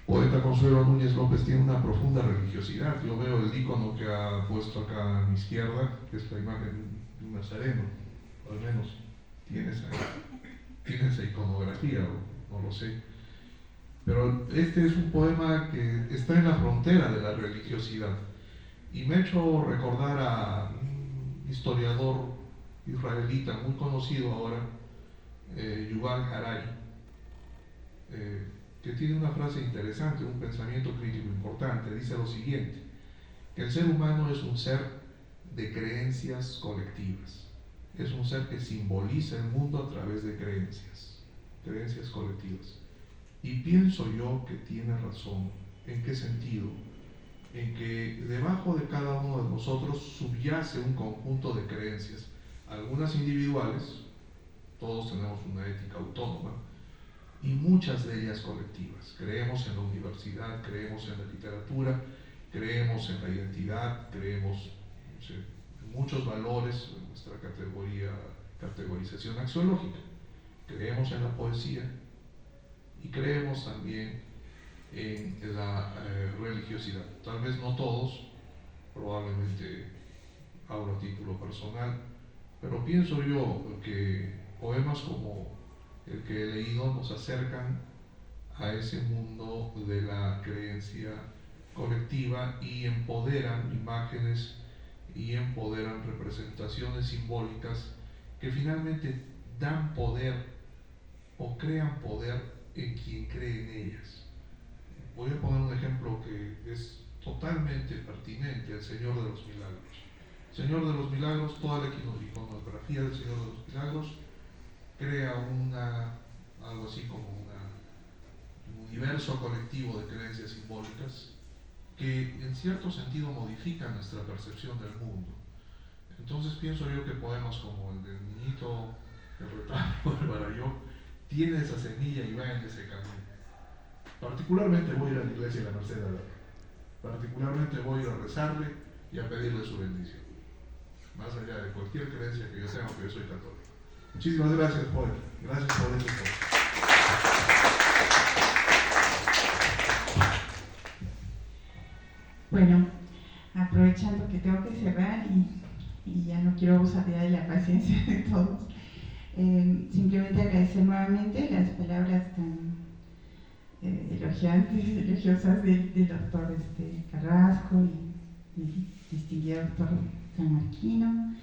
poeta Consuelo Núñez López tiene una profunda religiosidad. Yo veo el icono que ha puesto acá a mi izquierda, que es la imagen de un nazareno, o al menos tiene esa iconografía, no lo sé. Pero este es un poema que está en la frontera de la religiosidad y me ha hecho recordar a un historiador israelita muy conocido ahora, Yuval Harari, que tiene una frase interesante, un pensamiento crítico importante. Dice lo siguiente, que el ser humano es un ser de creencias colectivas, es un ser que simboliza el mundo a través de creencias colectivas. Y pienso yo que tiene razón. ¿En qué sentido? En que debajo de cada uno de nosotros subyace un conjunto de creencias, algunas individuales, todos tenemos una ética autónoma, y muchas de ellas colectivas. Creemos en la universidad, creemos en la literatura, creemos en la identidad, creemos, no sé, muchos valores en nuestra categorización axiológica. Creemos en la poesía y creemos también en la religiosidad. Tal vez no todos, probablemente hablo a título personal, pero pienso yo que poemas como el que he leído nos acercan a ese mundo de la creencia colectiva y empoderan imágenes y empoderan representaciones simbólicas que finalmente dan poder o crean poder en quien cree en ellas. Voy a poner un ejemplo que es totalmente pertinente: El Señor de los Milagros. El Señor de los Milagros, toda la iconografía del Señor de los Milagros crea algo así como un universo colectivo de creencias simbólicas que en cierto sentido modifican nuestra percepción del mundo. Entonces pienso yo que poemas como el del niñito, el retablo del Barayoc, tiene esa semilla y va en ese camino. Particularmente voy a ir a la iglesia de la Merced a ver. Particularmente voy a ir a rezarle y a pedirle su bendición, más allá de cualquier creencia que yo tenga, porque yo soy católico. Muchísimas gracias, poeta. Gracias por este tiempo. Bueno, aprovechando que tengo que cerrar y ya no quiero abusar ya de la paciencia de todos, simplemente agradecer nuevamente las palabras tan elogiosas del doctor Carrasco y distinguido doctor San Marquino.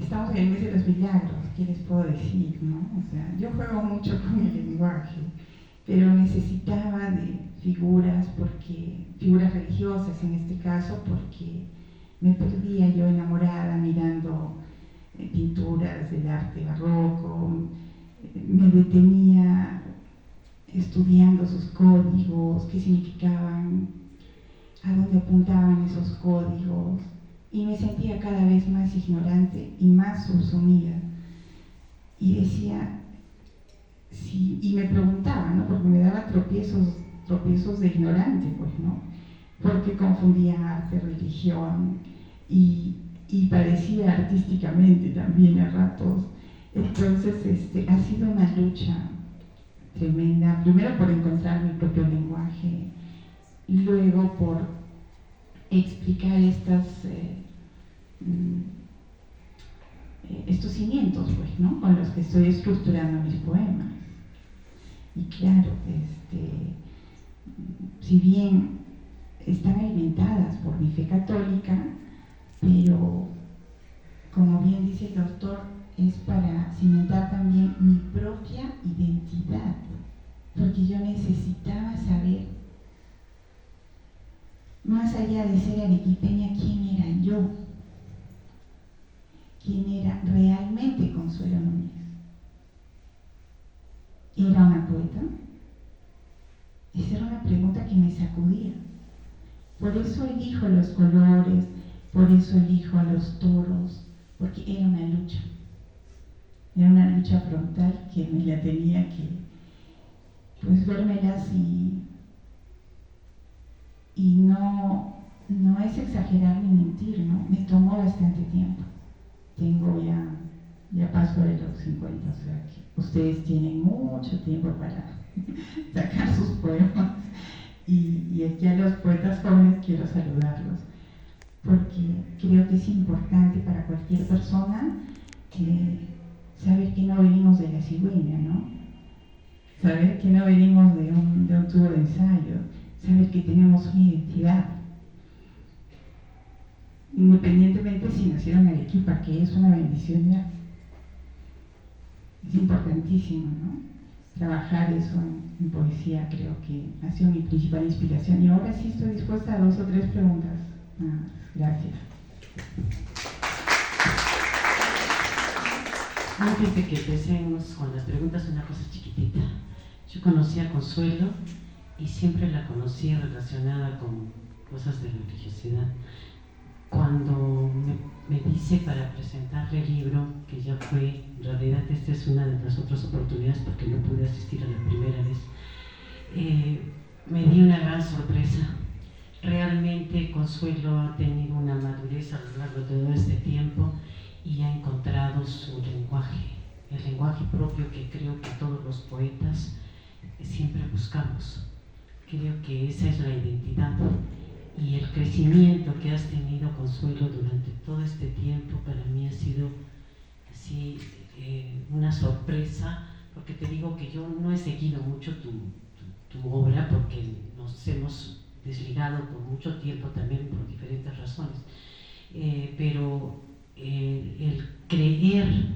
Estamos en el mes de los milagros, ¿qué les puedo decir, no? O sea, yo juego mucho con el lenguaje, pero necesitaba de figuras religiosas en este caso, porque me perdía yo enamorada mirando pinturas del arte barroco, me detenía estudiando sus códigos, qué significaban, a dónde apuntaban esos códigos, y me sentía cada vez más ignorante y más subsumida. Y decía, sí, y me preguntaba, ¿no? Porque me daba tropiezos de ignorante, pues, ¿no? Porque confundía arte, religión y padecía artísticamente también a ratos. Entonces, ha sido una lucha tremenda, primero por encontrar mi propio lenguaje, y luego por explicar estos cimientos, pues, ¿no? Con los que estoy estructurando mis poemas. Y claro, si bien están alimentadas por mi fe católica, pero como bien dice el doctor, es para cimentar también mi propia identidad, porque yo necesitaba saber, más allá de ser arequipeña, quién era yo, quién era realmente Consuelo Núñez. ¿Era una poeta? Esa era una pregunta que me sacudía. Por eso elijo los colores, por eso elijo a los toros, porque era una lucha. Era una lucha frontal que me la tenía que, pues, vérmelas y no es exagerar ni mentir, ¿no? Me tomó bastante tiempo. Tengo ya paso de los 50, o sea que ustedes tienen mucho tiempo para sacar sus poemas. Y aquí a los poetas jóvenes quiero saludarlos, porque creo que es importante para cualquier persona saber que no venimos de la cigüeña, ¿no? Saber que no venimos de un tubo de ensayo, saber que tenemos una identidad. Independientemente si nacieron en Arequipa, que es una bendición ya. Es importantísimo, ¿no? Trabajar eso en poesía, creo que ha sido mi principal inspiración. Y ahora sí estoy dispuesta a 2 o 3 preguntas. Gracias. Antes de que empecemos con las preguntas, una cosa chiquitita. Yo conocí a Consuelo y siempre la conocí relacionada con cosas de religiosidad. Cuando me dice para presentarle el libro, que ya fue, en realidad esta es una de las otras oportunidades porque no pude asistir a la primera vez, me di una gran sorpresa. realmente Consuelo ha tenido una madurez a lo largo de todo este tiempo y ha encontrado su lenguaje, el lenguaje propio que creo que todos los poetas siempre buscamos. Creo que esa es la identidad y el crecimiento que has tenido, Consuelo, durante todo este tiempo para mí ha sido así una sorpresa, porque te digo que yo no he seguido mucho tu obra porque nos hemos desligado por mucho tiempo también por diferentes razones, pero el creer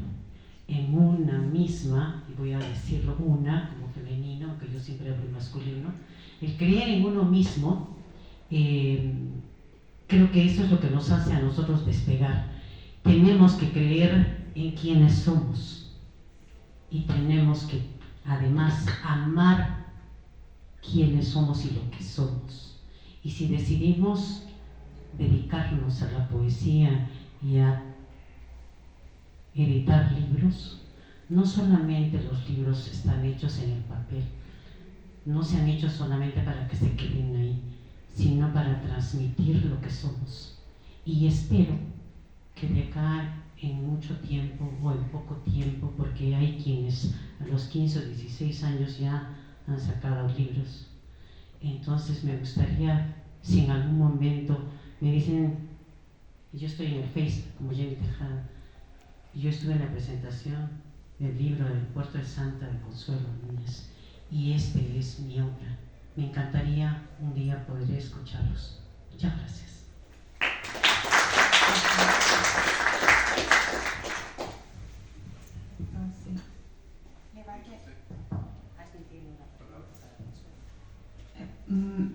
en una misma, y voy a decirlo una como femenino, aunque yo siempre hablo en masculino, el creer en uno mismo, creo que eso es lo que nos hace a nosotros despegar. Tenemos que creer en quienes somos y tenemos que además amar quienes somos y lo que somos. Y si decidimos dedicarnos a la poesía y a editar libros, no solamente los libros están hechos en el papel, no se han hecho solamente para que se queden ahí, sino para transmitir lo que somos. Y espero que de acá en mucho tiempo o en poco tiempo, porque hay quienes a los 15 o 16 años ya han sacado libros, entonces me gustaría, si en algún momento me dicen, yo estoy en el Facebook como Jenny Tejada, yo estuve en la presentación del libro del Puerto de Santa de Consuelo Núñez y este es mi obra. Me encantaría un día poder escucharlos. Muchas gracias. Entonces,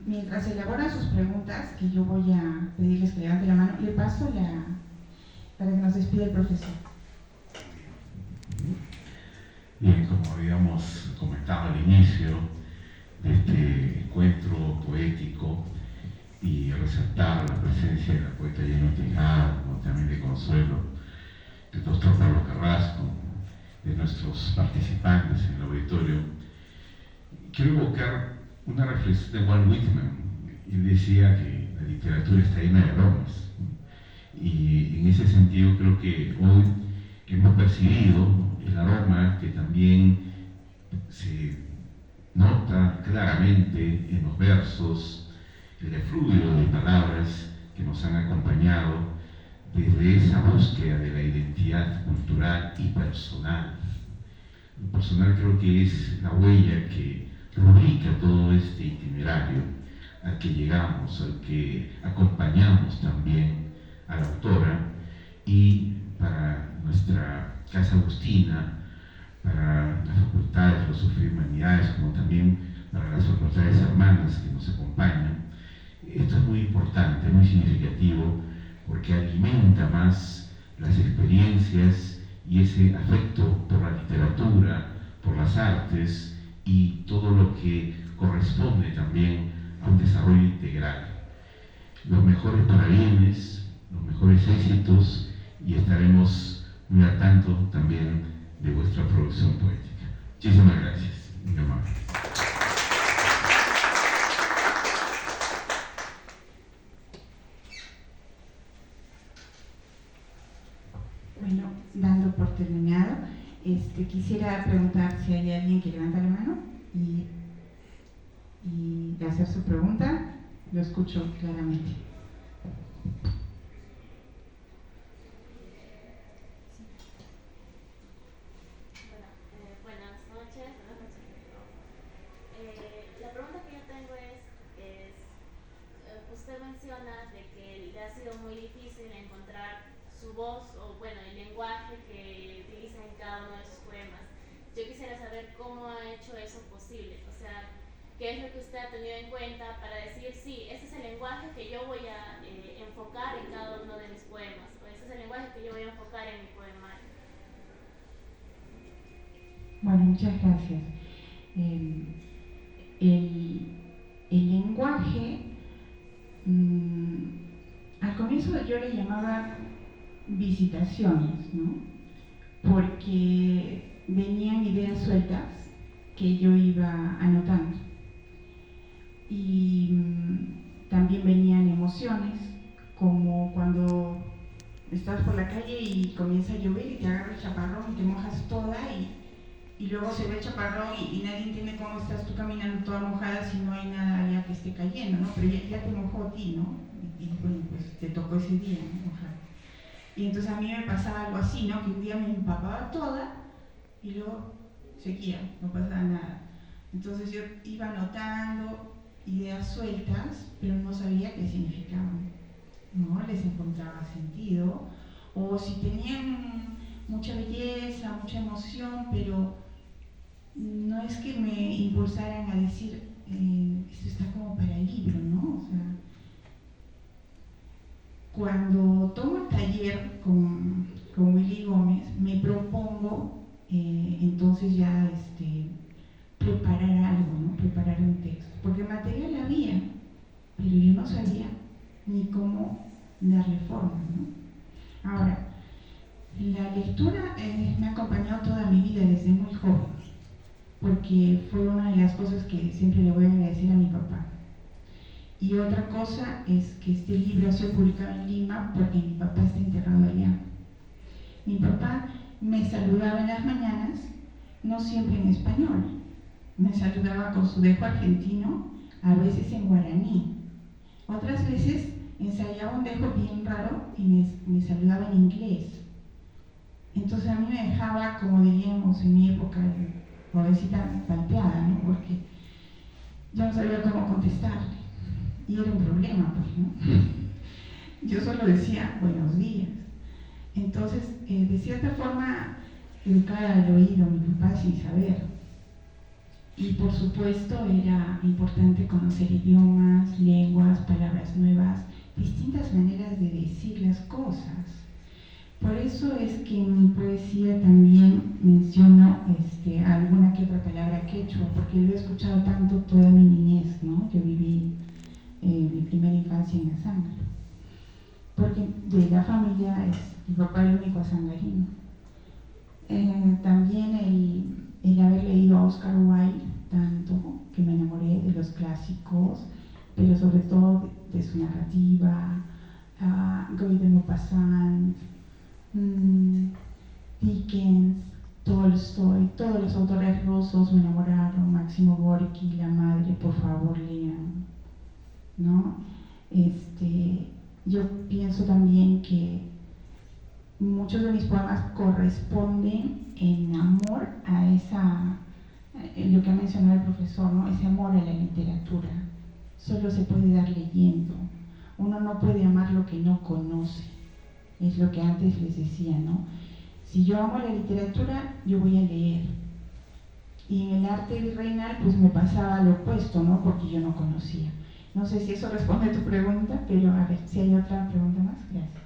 mientras elaboran sus preguntas, que yo voy a pedirles que levanten la mano, le paso para que nos despida el profesor. Bien, como habíamos comentado al inicio de este encuentro poético y resaltar la presencia de la poeta Jenny Tejada, como también de Consuelo, del doctor Pablo Carrasco, de nuestros participantes en el auditorio, quiero evocar una reflexión de Walt Whitman. Él decía que la literatura está llena de aromas, y en ese sentido creo que hoy hemos percibido el aroma que también se nota claramente en los versos, el efluvio de palabras que nos han acompañado desde esa búsqueda de la identidad cultural y personal. Lo personal creo que es la huella que rubrica todo este itinerario al que llegamos, al que acompañamos también a la autora, y para nuestra Casa Agustina, para la Facultad de Filosofía y Humanidades, como también para las facultades hermanas que nos acompañan. Esto es muy importante, muy significativo, porque alimenta más las experiencias y ese afecto por la literatura, por las artes y todo lo que corresponde también a un desarrollo integral. Los mejores parabienes, los mejores éxitos, y estaremos muy al tanto también de vuestra producción poética. Muchísimas gracias, mi amable. Bueno, dando por terminado, quisiera preguntar si hay alguien que levanta la mano y hacer su pregunta. Lo escucho claramente. La pregunta que yo tengo es usted menciona de que le ha sido muy difícil encontrar su voz o bueno el lenguaje que utiliza en cada uno de sus poemas. Yo quisiera saber cómo ha hecho eso posible, o sea, qué es lo que usted ha tenido en cuenta para decir sí, ese es el lenguaje que yo voy a enfocar en cada uno de mis poemas, o ese es el lenguaje que yo voy a enfocar en mi poemario. Bueno, muchas gracias. El lenguaje, al comienzo yo le llamaba visitaciones, ¿no? Porque venían ideas sueltas que yo iba anotando. Y también venían emociones, como cuando estás por la calle y comienza a llover y te agarra el chaparrón y te mojas toda y luego se ve el chaparrón y nadie entiende cómo estás tú caminando toda mojada si no hay nada allá que esté cayendo, ¿no? Pero ya te mojó a ti, ¿no? Y bueno, pues te tocó ese día, ¿no? Mojada. Y entonces a mí me pasaba algo así, ¿no? Que un día me empapaba toda y luego seguía, no pasaba nada. Entonces yo iba anotando ideas sueltas, pero no sabía qué significaban, ¿no? Les encontraba sentido, o si tenían mucha belleza, mucha emoción, pero no es que me impulsaran a decir, esto está como para el libro, ¿no? O sea, cuando tomo el taller con Willy Gómez, me propongo entonces ya preparar algo, ¿no? Preparar un texto, porque material había, pero yo no sabía ni cómo darle forma, ¿no? Ahora, la lectura me ha acompañado toda mi vida desde muy joven, porque fue una de las cosas que siempre le voy a agradecer a mi papá. Y otra cosa es que este libro ha sido publicado en Lima porque mi papá está enterrado allá. Mi papá me saludaba en las mañanas, no siempre en español, me saludaba con su dejo argentino, a veces en guaraní. Otras veces ensayaba un dejo bien raro y me saludaba en inglés. Entonces a mí me dejaba, como diríamos en mi época, pobrecita palpeada, ¿no? Porque yo no sabía cómo contestarle. Y era un problema, pues, ¿no? Yo solo decía buenos días. Entonces, de cierta forma, educaba al oído mi papá sin saber. Y por supuesto era importante conocer idiomas, lenguas, palabras nuevas, distintas maneras de decir las cosas. Por eso es que en mi poesía también menciono alguna que otra palabra quechua, porque lo he escuchado tanto toda mi niñez, ¿no? Yo viví mi primera infancia en Azángaro, porque de la familia mi papá el único azangarino. También el haber leído a Oscar Wilde tanto, que me enamoré de los clásicos, pero sobre todo de su narrativa, Guy de Maupassant, Dickens, Tolstoy, todos los autores rusos me enamoraron, Máximo Gorki, La Madre, por favor lean, ¿no? Yo pienso también que muchos de mis poemas corresponden en amor a lo que ha mencionado el profesor, ¿no? Ese amor a la literatura. Solo se puede dar leyendo. Uno no puede amar lo que no conoce. Es lo que antes les decía, ¿no? Si yo amo la literatura, yo voy a leer. Y en el arte virreinal, pues me pasaba lo opuesto, ¿no? Porque yo no conocía. No sé si eso responde a tu pregunta, pero a ver si hay otra pregunta más. Gracias.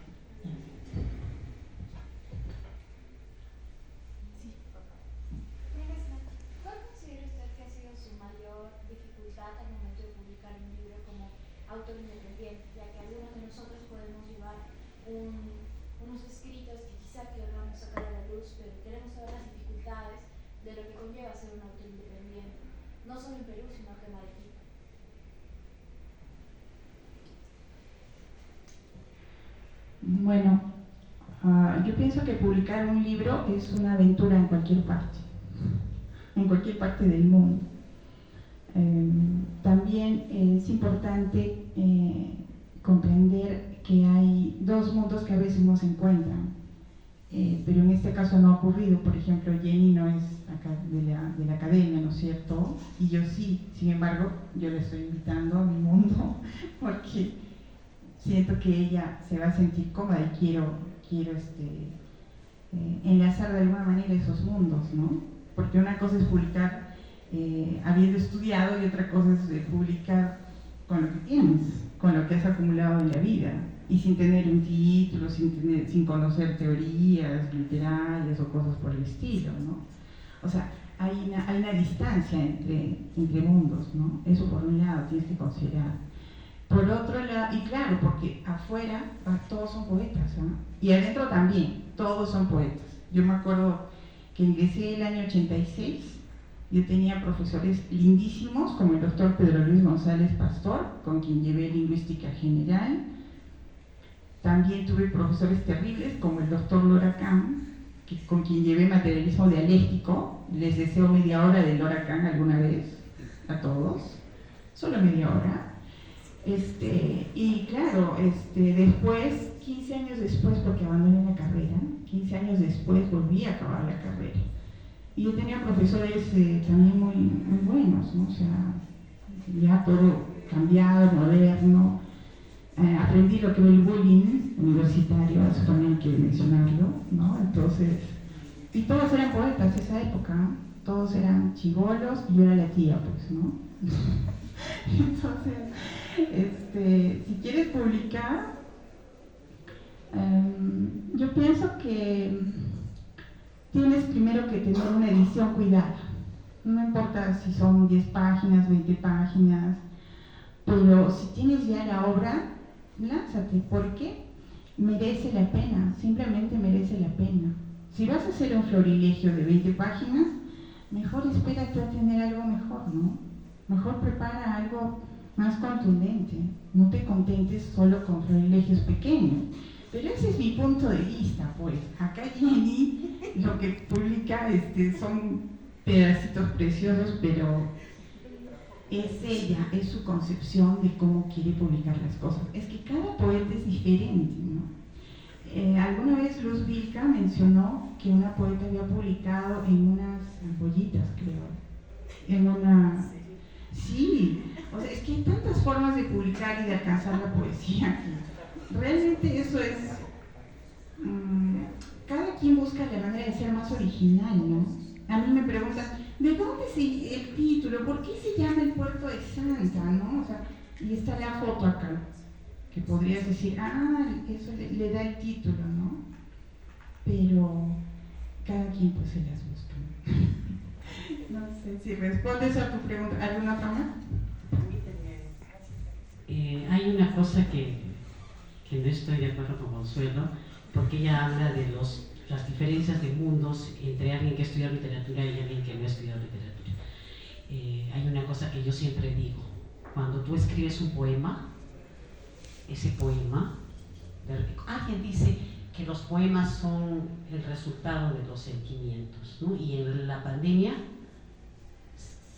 ¿Cuál considera usted que ha sido su mayor dificultad al momento de publicar un libro como autor independiente? Ya que algunos de nosotros podemos llevar unos escritos que quizá queramos sacar a la luz, pero queremos saber las dificultades de lo que conlleva ser un autor independiente, no solo en Perú, sino acá en Arequipa. Bueno, yo pienso que publicar un libro es una aventura en cualquier parte del mundo. También es importante comprender que hay dos mundos que a veces no se encuentran, pero en este caso no ha ocurrido. Por ejemplo, Jenny no es acá de la academia, ¿no es cierto? Y yo sí. Sin embargo, yo le estoy invitando a mi mundo porque siento que ella se va a sentir cómoda y quiero enlazar de alguna manera esos mundos, ¿no? Porque una cosa es publicar habiendo estudiado y otra cosa es publicar con lo que tienes, con lo que has acumulado en la vida y sin tener un título, sin conocer teorías literarias o cosas por el estilo, ¿no? O sea, hay una distancia entre mundos, ¿no? Eso por un lado tienes que considerar. Por otro lado, y claro, porque afuera todos son poetas, ¿no? Y adentro también, todos son poetas. Yo me acuerdo que ingresé el año 86 Yo tenía profesores lindísimos, como el doctor Pedro Luis González Pastor, con quien llevé lingüística general. También tuve profesores terribles, como el doctor Lora Kahn, con quien llevé materialismo dialéctico. Les deseo media hora de Lora Kahn alguna vez a todos, solo media hora. Y claro, después, 15 años después, porque abandoné la carrera, 15 años después volví a acabar la carrera. Y yo tenía profesores también muy, muy buenos, ¿no? O sea, ya todo cambiado, moderno. Aprendí lo que era el bullying universitario, eso también hay que mencionarlo, ¿no? Entonces, y todos eran poetas de esa época, ¿no? Todos eran chibolos y yo era la tía, pues, ¿no? Entonces, si quieres publicar, yo pienso que tienes primero que tener una edición cuidada. No importa si son 10 páginas, 20 páginas, pero si tienes ya la obra, lánzate, porque merece la pena, simplemente merece la pena. Si vas a hacer un florilegio de 20 páginas, mejor espérate a tener algo mejor, ¿no? Mejor prepara algo más contundente. No te contentes solo con florilegios pequeños. Pero ese es mi punto de vista, pues. Acá Jenny lo que publica son pedacitos preciosos, pero es ella, es su concepción de cómo quiere publicar las cosas. Es que cada poeta es diferente, ¿no? Alguna vez Luz Vilca mencionó que una poeta había publicado en unas ampollitas, creo. En una... Sí, o sea, es que hay tantas formas de publicar y de alcanzar la poesía. Realmente eso es... cada quien busca la manera de ser más original, ¿no? A mí me preguntan, ¿de dónde es el título? ¿Por qué se llama el puerto de Santa? ¿No? O sea, y está la foto acá, que podrías decir, eso le da el título, ¿no? Pero cada quien pues se las busca. No sé si respondes a tu pregunta. ¿Alguna otra más? Hay una cosa que no estoy de acuerdo con Consuelo, porque ella habla de las diferencias de mundos entre alguien que estudia literatura y alguien que no estudia literatura. Hay una cosa que yo siempre digo: cuando tú escribes un poema, ese poema, alguien dice que los poemas son el resultado de los sentimientos, ¿no? Y en la pandemia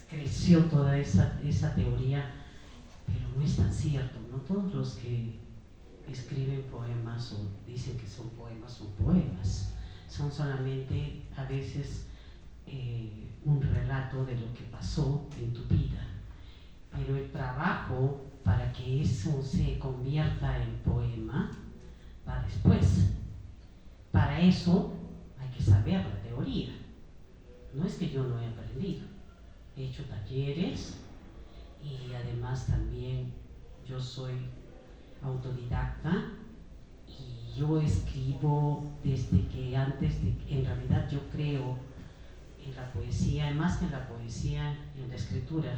creció toda esa teoría, pero no es tan cierto, ¿no? Todos los que escriben poemas o dicen que son poemas, son solamente a veces un relato de lo que pasó en tu vida, pero el trabajo para que eso se convierta en poema va después. Para eso hay que saber la teoría. No es que yo no he aprendido, he hecho talleres y además también yo soy autodidacta y yo escribo desde que en realidad yo creo en la poesía, más que en la poesía, en la escritura.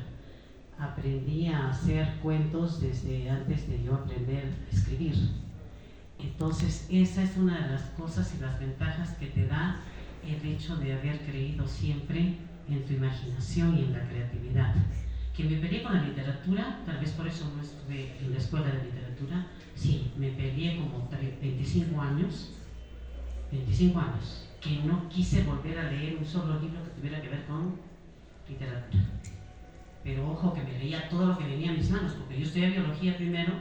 Aprendí a hacer cuentos desde antes de yo aprender a escribir. Entonces esa es una de las cosas y las ventajas que te da el hecho de haber creído siempre en tu imaginación y en la creatividad. Que me peleé con la literatura, tal vez por eso no estuve en la escuela de literatura. Sí, me peleé como 25 años, que no quise volver a leer un solo libro que tuviera que ver con literatura. Pero ojo, que me leía todo lo que venía a mis manos, porque yo estudié biología primero,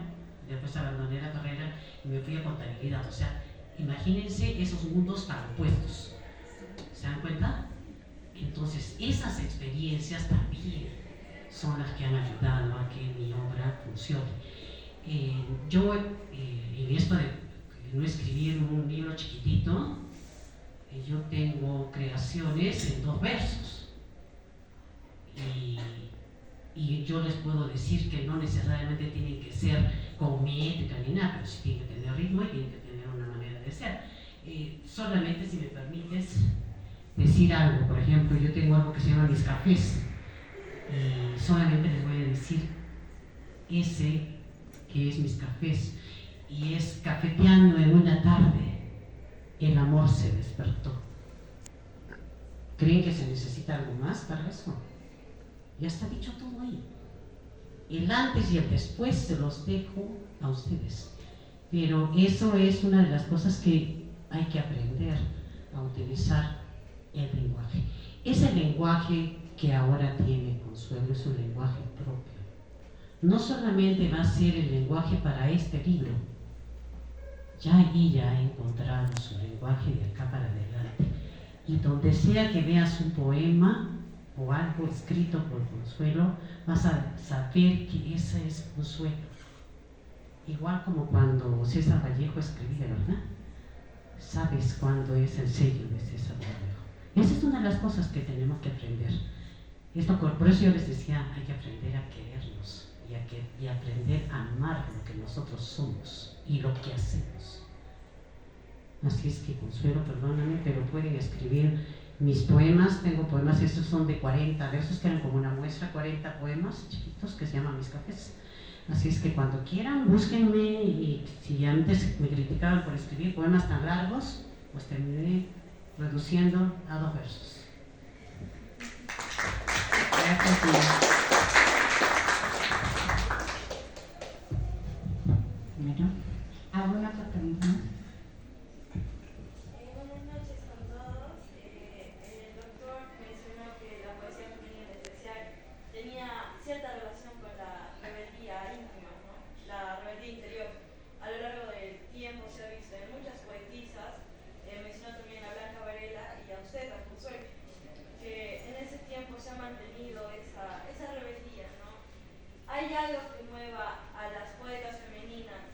después abandoné la carrera y me fui a contabilidad. O sea, imagínense esos mundos tan opuestos. ¿Se dan cuenta? Entonces, esas experiencias también son las que han ayudado a que mi obra funcione. Yo, en esto de no escribir un libro chiquitito, yo tengo creaciones en 2 versos. Y yo les puedo decir que no necesariamente tienen que ser con métrica ni nada, pero sí tienen que tener ritmo y tienen que tener una manera de ser. Solamente, si me permites decir algo, por ejemplo, yo tengo algo que se llama Mis Cafés, y solamente les voy a decir ese que es Mis Cafés, y es: cafeteando en una tarde, el amor se despertó. ¿Creen que se necesita algo más para eso? Ya está dicho todo ahí. El antes y el después se los dejo a ustedes. Pero eso es una de las cosas que hay que aprender a utilizar el lenguaje. Ese lenguaje que ahora tiene Consuelo es un lenguaje propio. No solamente va a ser el lenguaje para este libro, ya ella ha encontrado su lenguaje de acá para adelante. Y donde sea que veas un poema o algo escrito por Consuelo, vas a saber que ese es Consuelo. Igual como cuando César Vallejo escribía, ¿verdad? Sabes cuándo es el sello de César Vallejo. Esa es una de las cosas que tenemos que aprender. Por eso yo les decía, hay que aprender a querernos y aprender a amar lo que nosotros somos y lo que hacemos. Así es que Consuelo, perdóname, pero pueden escribir mis poemas. Tengo poemas, estos son de 40 versos, que eran como una muestra, 40 poemas chiquitos que se llaman Mis Cafés. Así es que cuando quieran, búsquenme, y si antes me criticaban por escribir poemas tan largos, pues terminé reduciendo a 2 versos. Gracias, Mía. Bueno, ¿alguna otra pregunta más? Buenas noches con todos. El doctor mencionó que la poesía femenina en especial tenía cierta relación con la rebeldía íntima, ¿no? La rebeldía interior. A lo largo del tiempo se ha visto en muchas poetisas, mencionó también a Blanca Varela y a usted, a Consuelo, que en ese tiempo se ha mantenido esa rebeldía, ¿no? ¿Hay algo que mueva a las poetas femeninas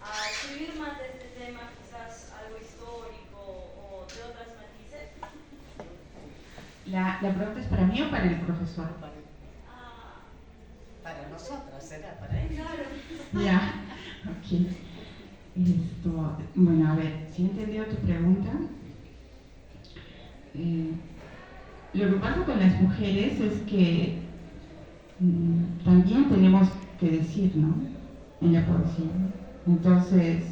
a escribir más de este tema, quizás algo histórico o de otras matices? ¿La pregunta es para mí o para el profesor? Para nosotras, será para ella. Claro. Ya, ok. Bueno, a ver, si he entendido tu pregunta. Lo que pasa con las mujeres es que también tenemos que decir, ¿no? En la poesía. Entonces,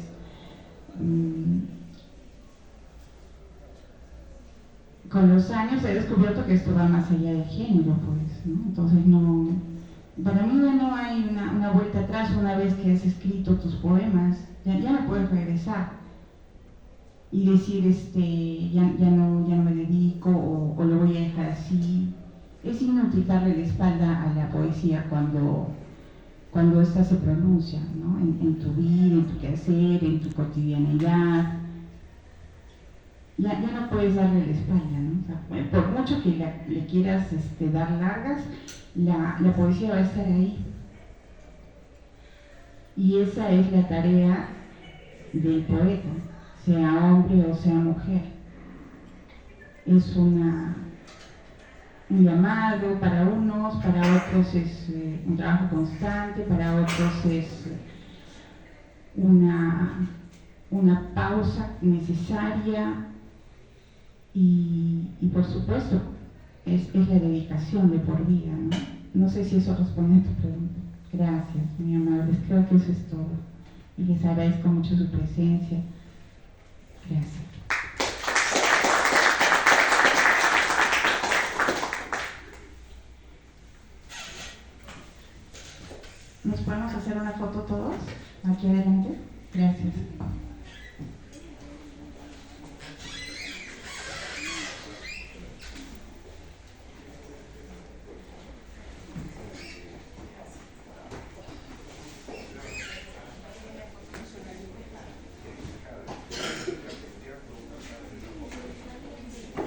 con los años he descubierto que esto va más allá del género, pues, ¿no? Entonces, para mí ya no hay una vuelta atrás. Una vez que has escrito tus poemas, ya no puedes regresar y decir, ya no me dedico o lo voy a dejar así. Es inútil darle la espalda a la poesía cuando ésta se pronuncia, ¿no? En tu vida, en tu quehacer, en tu cotidianidad. Ya no puedes darle la espalda, ¿no? O sea, por mucho que le quieras dar largas, la poesía va a estar ahí. Y esa es la tarea del poeta, sea hombre o sea mujer. Es un llamado para unos, para otros es un trabajo constante, para otros es una pausa necesaria y por supuesto es la dedicación de por vida, ¿no? No sé si eso responde a tu pregunta. Gracias, muy amables. Creo que eso es todo. Y les agradezco mucho su presencia. Gracias. ¿Nos podemos hacer una foto todos? Aquí adelante.